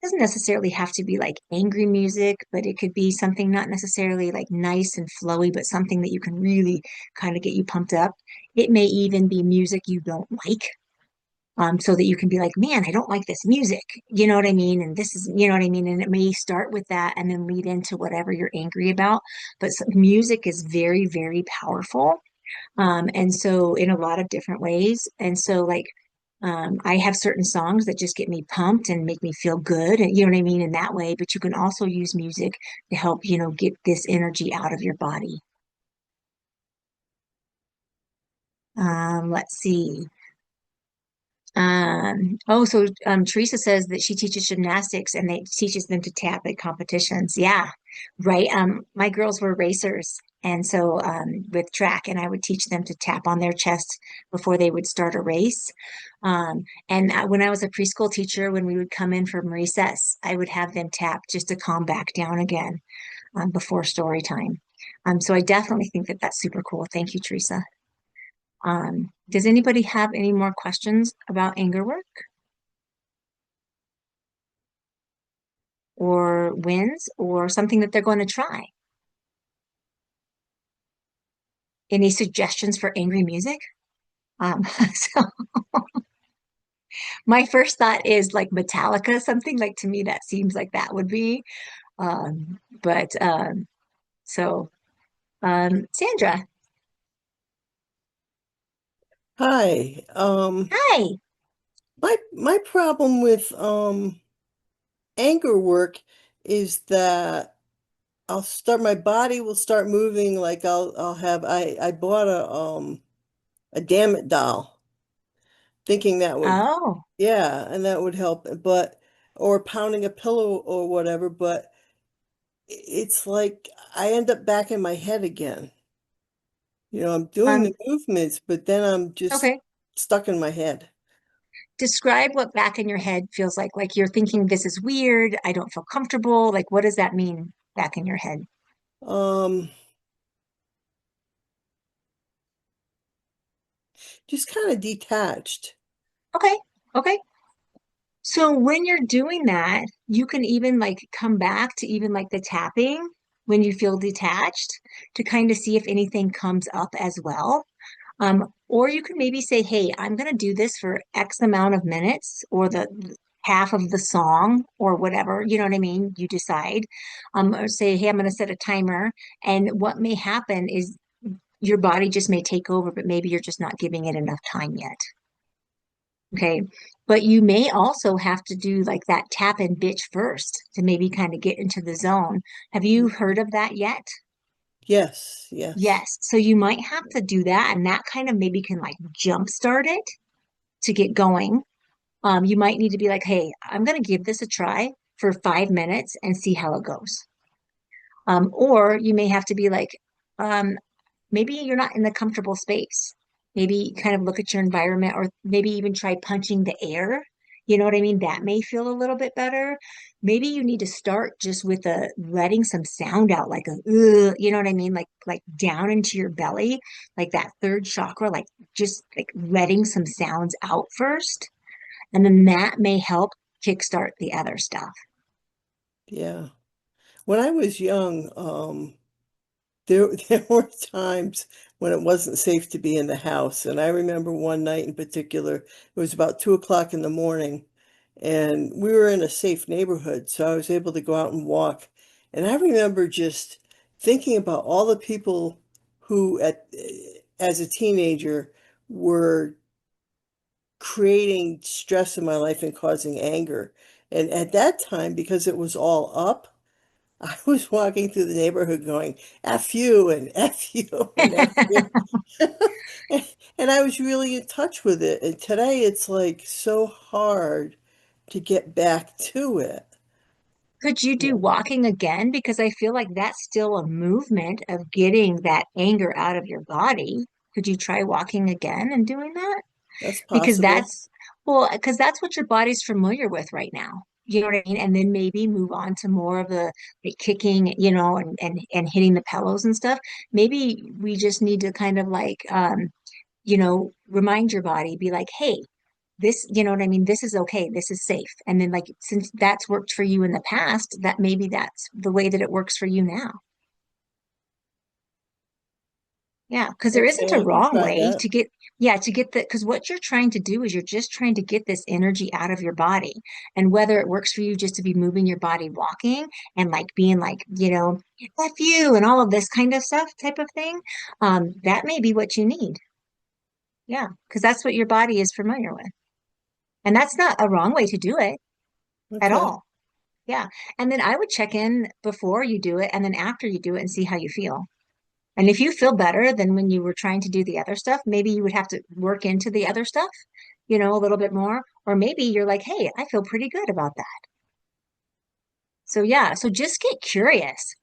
doesn't necessarily have to be like angry music, but it could be something not necessarily like nice and flowy, but something that you can really kind of get you pumped up. It may even be music you don't like, so that you can be like, man, I don't like this music. You know what I mean? And this is, you know what I mean? And it may start with that and then lead into whatever you're angry about. But music is very, very powerful. And so in a lot of different ways. And so like, I have certain songs that just get me pumped and make me feel good. And you know what I mean? In that way, but you can also use music to help, get this energy out of your body. Let's see. Teresa says that she teaches gymnastics and they teaches them to tap at competitions. Yeah, right. My girls were racers, and so with track, and I would teach them to tap on their chest before they would start a race. And when I was a preschool teacher, when we would come in from recess, I would have them tap just to calm back down again before story time. So I definitely think that that's super cool. Thank you, Teresa. Does anybody have any more questions about anger work or wins or something that they're going to try? Any suggestions for angry music? So my first thought is like Metallica, something like to me that seems like that would be. But so Sandra, Hi. hi. My problem with anger work is that my body will start moving like I'll have I bought a damn it doll thinking that would, Oh, yeah, and that would help, but or pounding a pillow or whatever, but it's like I end up back in my head again. I'm doing um, the movements, but then I'm just okay. stuck in my head. describe what back in your head feels like. Like you're thinking this is weird. I don't feel comfortable. Like what does that mean back in your head? Um, just kind of detached. Okay. Okay. So when you're doing that, you can even like come back to even like the tapping when you feel detached to kind of see if anything comes up as well. Or you can maybe say, hey, I'm going to do this for X amount of minutes or the half of the song or whatever, you know what I mean? You decide. Or say, hey, I'm going to set a timer. And what may happen is your body just may take over, but maybe you're just not giving it enough time yet. Okay. But you may also have to do like that tap and bitch first to maybe kind of get into the zone. Have you heard of that yet? Yes, yes. Yes. So you might have to do that, and that kind of maybe can like jumpstart it to get going. You might need to be like, hey, I'm going to give this a try for 5 minutes and see how it goes. Or you may have to be like, um, maybe you're not in the comfortable space. Maybe kind of look at your environment or maybe even try punching the air. You know what I mean? That may feel a little bit better. Maybe you need to start just with a letting some sound out, like a, you know what I mean? Like down into your belly, like that third chakra, like just like letting some sounds out first. And then that may help kickstart the other stuff. Yeah. When I was young, there were times when it wasn't safe to be in the house. And I remember one night in particular, it was about 2 o'clock in the morning, and we were in a safe neighborhood, so I was able to go out and walk. And I remember just thinking about all the people who as a teenager were creating stress in my life and causing anger. And at that time, because it was all up, I was walking through the neighborhood going, F you and F you and F you. And I was really in touch with it. And today it's like so hard to get back to it. Could you do Yeah, walking again? Because I feel like that's still a movement of getting that anger out of your body. Could you try walking again and doing that? that's Because possible. because that's what your body's familiar with right now. You know what I mean? And then maybe move on to more of the kicking, you know, and hitting the pillows and stuff. Maybe we just need to kind of like, remind your body, be like, hey, this, you know what I mean? This is okay. This is safe. And then like, since that's worked for you in the past, that maybe that's the way that it works for you now. Yeah, because there isn't Okay, a I can wrong try way that. to get, yeah, to get the, because what you're trying to do is you're just trying to get this energy out of your body. And whether it works for you just to be moving your body, walking and like being like, F you and all of this kind of stuff type of thing, that may be what you need. Yeah, because that's what your body is familiar with. And that's not a wrong way to do it at Okay, all. Yeah. And then I would check in before you do it and then after you do it and see how you feel. And if you feel better than when you were trying to do the other stuff, maybe you would have to work into the other stuff, a little bit more. Or maybe you're like, hey, I feel pretty good about that. So yeah, so just get curious.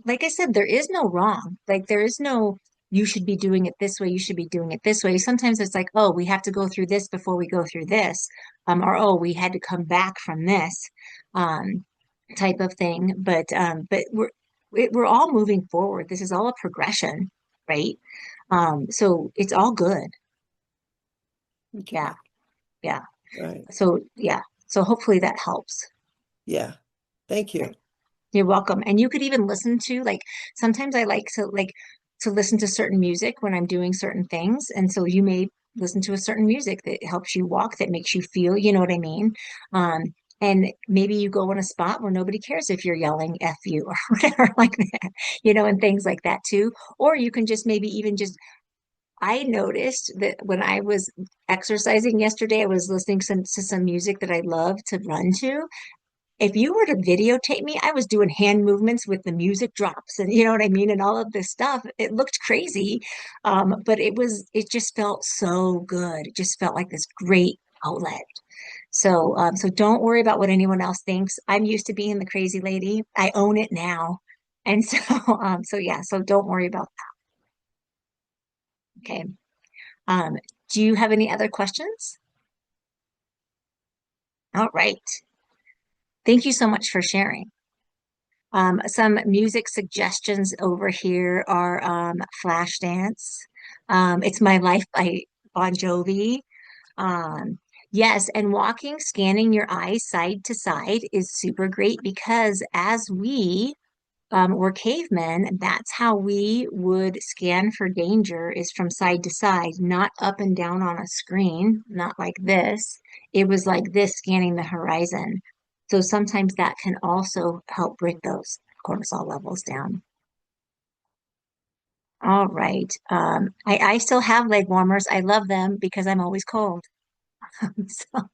Like I said, there is no wrong. Like there is no, you should be doing it this way, you should be doing it this way. Sometimes it's like, oh, we have to go through this before we go through this. Or oh, we had to come back from this um type of thing. But we're all moving forward. This is all a progression, right? So it's all good. Yeah, okay, yeah. right. So yeah. So hopefully that helps. Yeah, thank you. You're welcome. And you could even listen to like sometimes I like to listen to certain music when I'm doing certain things. And so you may listen to a certain music that helps you walk, that makes you feel, you know what I mean? Um, and maybe you go in a spot where nobody cares if you're yelling F you or whatever like that, and things like that too. Or you can just maybe even just I noticed that when I was exercising yesterday, I was listening to some music that I love to run to, if you were to videotape me, I was doing hand movements with the music drops and you know what I mean, and all of this stuff. It looked crazy, but it just felt so good. It just felt like this great outlet. So don't worry about what anyone else thinks. I'm used to being the crazy lady. I own it now, and so so yeah. So don't worry about that. Okay. Um, do you have any other questions? All right. Thank you so much for sharing. Some music suggestions over here are Flashdance. It's My Life by Bon Jovi. Um, yes, and walking, scanning your eyes side to side is super great because as we were cavemen, that's how we would scan for danger is from side to side, not up and down on a screen, not like this. It was like this scanning the horizon. So sometimes that can also help bring those cortisol levels down. All right. I still have leg warmers. I love them because I'm always cold. So,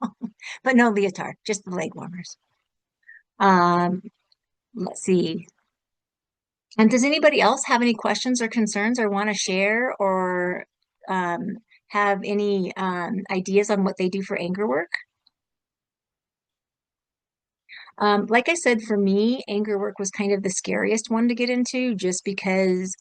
but no leotard, just the leg warmers. Um, let's see. And does anybody else have any questions or concerns or want to share or um, have any ideas on what they do for anger work? Like I said, for me, anger work was kind of the scariest one to get into just because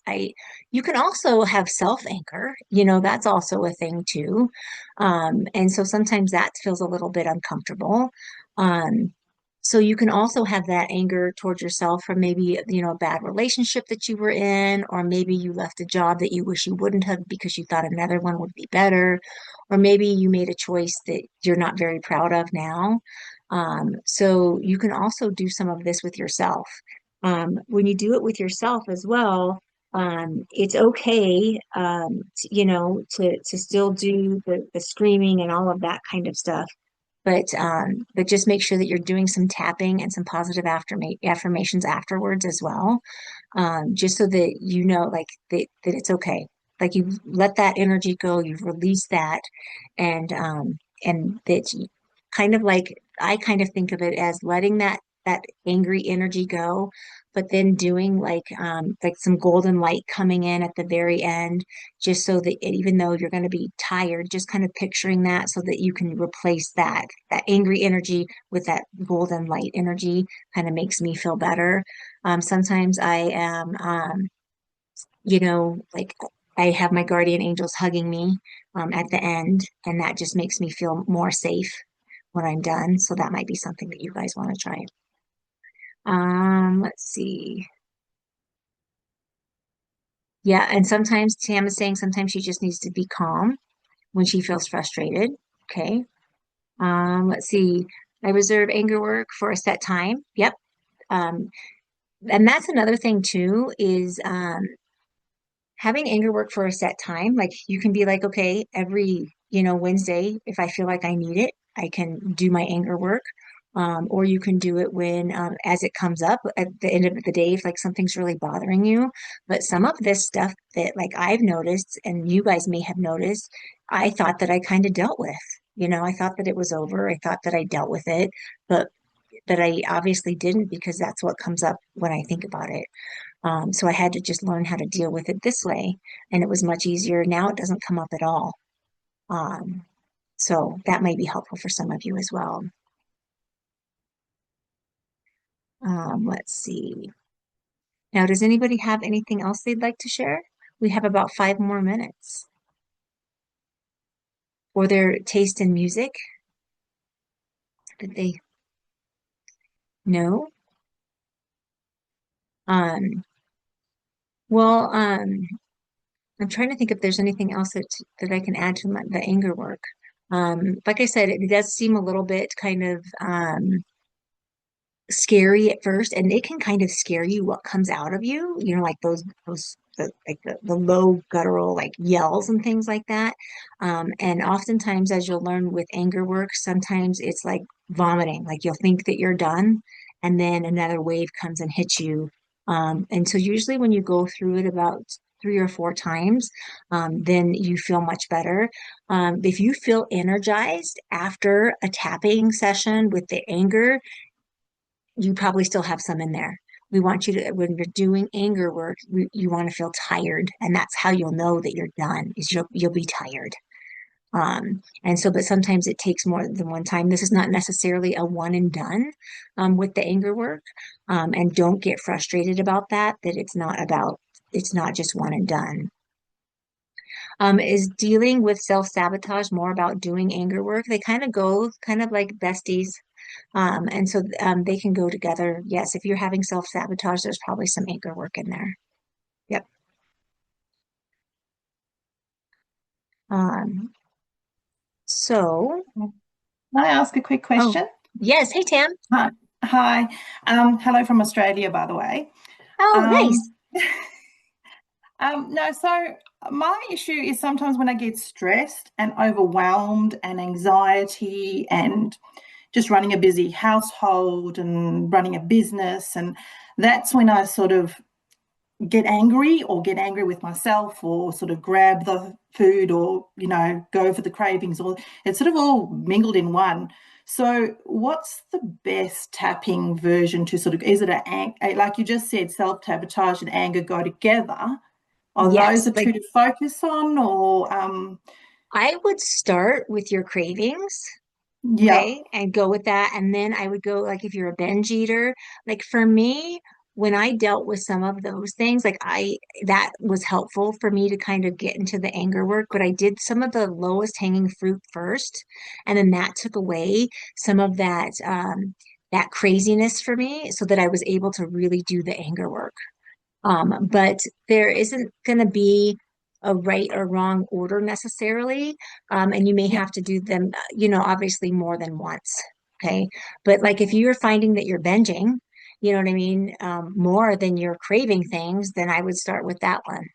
you can also have self-anger, that's also a thing too. And so sometimes that feels a little bit uncomfortable. Um, so you can also have that anger towards yourself from maybe, a bad relationship that you were in, or maybe you left a job that you wish you wouldn't have because you thought another one would be better, or maybe you made a choice that you're not very proud of now. So you can also do some of this with yourself. When you do it with yourself as well, it's okay, to still do the screaming and all of that kind of stuff. But just make sure that you're doing some tapping and some positive affirmations afterwards as well, just so that you know, like that it's okay. Like you've let that energy go, you've released that, and that kind of like I kind of think of it as letting that angry energy go, but then doing like some golden light coming in at the very end, just so that even though you're going to be tired, just kind of picturing that so that you can replace that angry energy with that golden light energy kind of makes me feel better. Sometimes I am like I have my guardian angels hugging me at the end, and that just makes me feel more safe when I'm done. So that might be something that you guys want to try. Let's see. Yeah, and sometimes Tam is saying sometimes she just needs to be calm when she feels frustrated. Okay. Let's see. I reserve anger work for a set time. Yep. Um, and that's another thing too, is having anger work for a set time. Like you can be like, okay, every, Wednesday, if I feel like I need it, I can do my anger work. Or you can do it when, as it comes up at the end of the day, if like something's really bothering you. But some of this stuff that like I've noticed and you guys may have noticed, I thought that I kind of dealt with. I thought that it was over. I thought that I dealt with it, but that I obviously didn't because that's what comes up when I think about it. So I had to just learn how to deal with it this way, and it was much easier. Now it doesn't come up at all. Um, so that might be helpful for some of you as well. Let's see. Now, does anybody have anything else they'd like to share? We have about 5 more minutes. Or their taste in music that they know. Um, well, I'm trying to think if there's anything else that I can add to the anger work. Like I said, it does seem a little bit kind of scary at first, and it can kind of scare you what comes out of you, like the low guttural like yells and things like that. And oftentimes, as you'll learn with anger work, sometimes it's like vomiting, like you'll think that you're done, and then another wave comes and hits you. And so usually when you go through it about 3 or 4 times, then you feel much better. If you feel energized after a tapping session with the anger, you probably still have some in there. We want you to, when you're doing anger work, you want to feel tired, and that's how you'll know that you're done, is you'll be tired. And so, but sometimes it takes more than one time. This is not necessarily a one and done with the anger work. And don't get frustrated about that, it's not just one and done. Is dealing with self-sabotage more about doing anger work? They kind of go kind of like besties. And so they can go together. Yes, if you're having self-sabotage, there's probably some anger work in there. Yep. So, Can I ask a quick oh, question? yes. Hey, Tam. Hi. Hi. Hello from Australia, by the way. Oh, Um, nice. no, so my issue is sometimes when I get stressed and overwhelmed and anxiety and just running a busy household and running a business, and that's when I sort of get angry or get angry with myself or sort of grab the food or go for the cravings, or it's sort of all mingled in one. So what's the best tapping version to sort of, is it like you just said, self-sabotage and anger go together? Are those Yes, the two like to focus on, or I would start with your cravings. yeah, Okay, and go with that. And then I would go, like, if you're a binge eater, like for me, when I dealt with some of those things, that was helpful for me to kind of get into the anger work. But I did some of the lowest hanging fruit first, and then that took away some of that craziness for me so that I was able to really do the anger work. But there isn't going to be a right or wrong order necessarily. And you may yeah, have to do them, obviously more than once. Okay. But like if you're finding that you're binging, you know what I mean, more than you're craving things, then I would start with that one.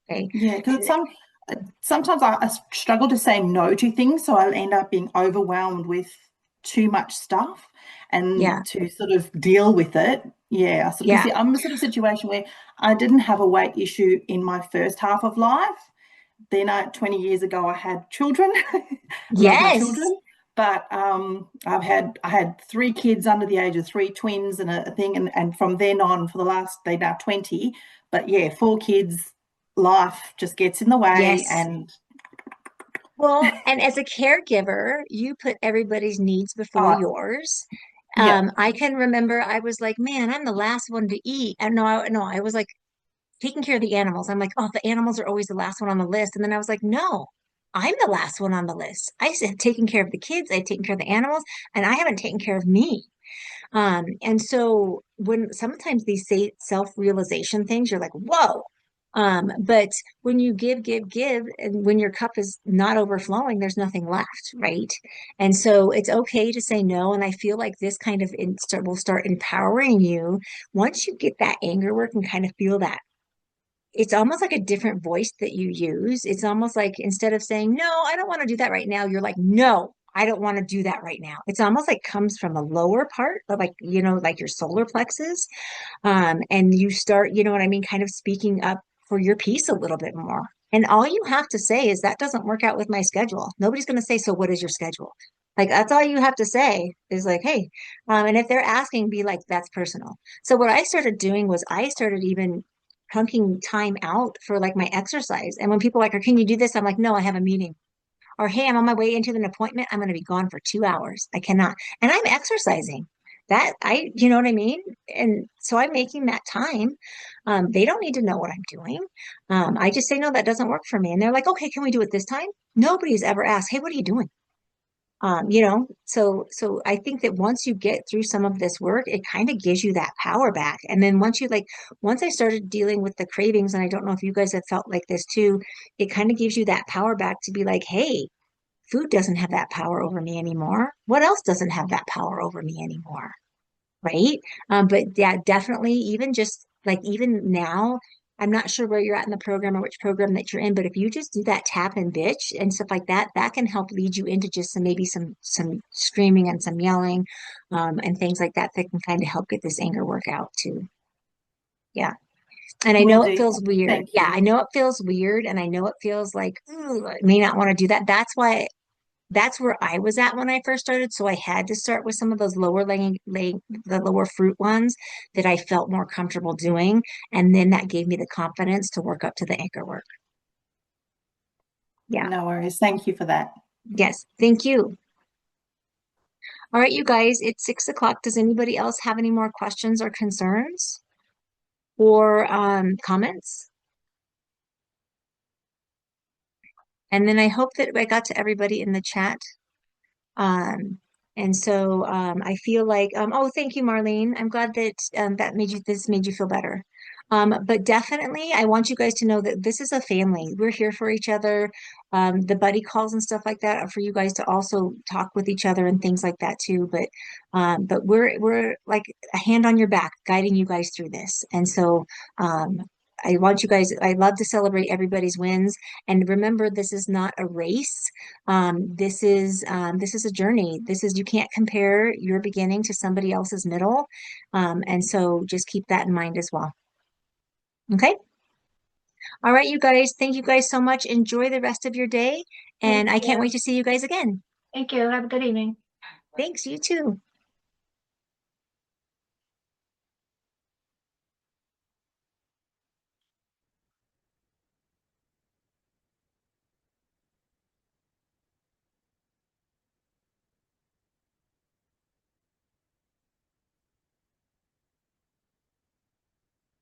Okay. yeah, because And sometimes I struggle to say no to things, so I'll end up being overwhelmed with too much stuff, yeah, and to sort of deal with it. Yeah, because yeah, I'm a sort of situation where I didn't have a weight issue in my first half of life. Then 20 years ago, I had children. I love my yes, children, but I had three kids under the age of three, twins and a thing, and from then on for the last, they're now 20. But yeah, four kids, life just gets in the way, yes. and Well, and as a caregiver, you put everybody's needs before oh yours. yeah, I can remember I was like, man, I'm the last one to eat. And no, I was like taking care of the animals. I'm like, oh, the animals are always the last one on the list. And then I was like, no, I'm the last one on the list. I said taking care of the kids, I've taken care of the animals, and I haven't taken care of me. And so when sometimes these say self-realization things, you're like, whoa. But when you give, and when your cup is not overflowing, there's nothing left, right? And so it's okay to say no. And I feel like this kind of will start empowering you once you get that anger work and kind of feel that it's almost like a different voice that you use. It's almost like instead of saying, no, I don't want to do that right now, you're like, no, I don't want to do that right now. It's almost like comes from a lower part of like, like your solar plexus. And you start, you know what I mean, kind of speaking up for your piece a little bit more. And all you have to say is that doesn't work out with my schedule. Nobody's going to say, so what is your schedule? Like that's all you have to say is like, hey, and if they're asking, be like, that's personal. So what I started doing was I started even chunking time out for like my exercise. And when people are like, can you do this? I'm like, no, I have a meeting. Or hey, I'm on my way into an appointment. I'm going to be gone for 2 hours. I cannot. And I'm exercising. You know what I mean? And so I'm making that time. They don't need to know what I'm doing. I just say, no, that doesn't work for me. And they're like, okay, can we do it this time? Nobody's ever asked, hey, what are you doing? So I think that once you get through some of this work, it kind of gives you that power back. And then once I started dealing with the cravings, and I don't know if you guys have felt like this too, it kind of gives you that power back to be like, hey, food doesn't have that power over me anymore. What else doesn't have that power over me anymore? Right? But yeah, definitely, even just like even now, I'm not sure where you're at in the program or which program that you're in, but if you just do that tap and bitch and stuff like that, that can help lead you into just some screaming and some yelling, and things like that that can kind of help get this anger work out too. Yeah. And I will know it do. feels weird. Thank Yeah, I you. know it feels weird, and I know it feels like, ooh, I may not want to do that. That's where I was at when I first started. So I had to start with some of those the lower fruit ones that I felt more comfortable doing. And then that gave me the confidence to work up to the anchor work. Yeah. No worries. Thank you for that. Yes. Thank you. All right, you guys, it's 6 o'clock. Does anybody else have any more questions or concerns or comments? And then I hope that I got to everybody in the chat. Um, And so I feel like, oh, thank you, Marlene. I'm glad that this made you feel better. But definitely, I want you guys to know that this is a family. We're here for each other. The buddy calls and stuff like that are for you guys to also talk with each other and things like that too. But we're like a hand on your back, guiding you guys through this. And so I want you guys. I love to celebrate everybody's wins. And remember, this is not a race. This is a journey. You can't compare your beginning to somebody else's middle. And so just keep that in mind as well. Okay. All right, you guys. Thank you guys so much. Enjoy the rest of your day. And I can't wait to see you guys again. Thank you. Have a good evening. Thanks, you too.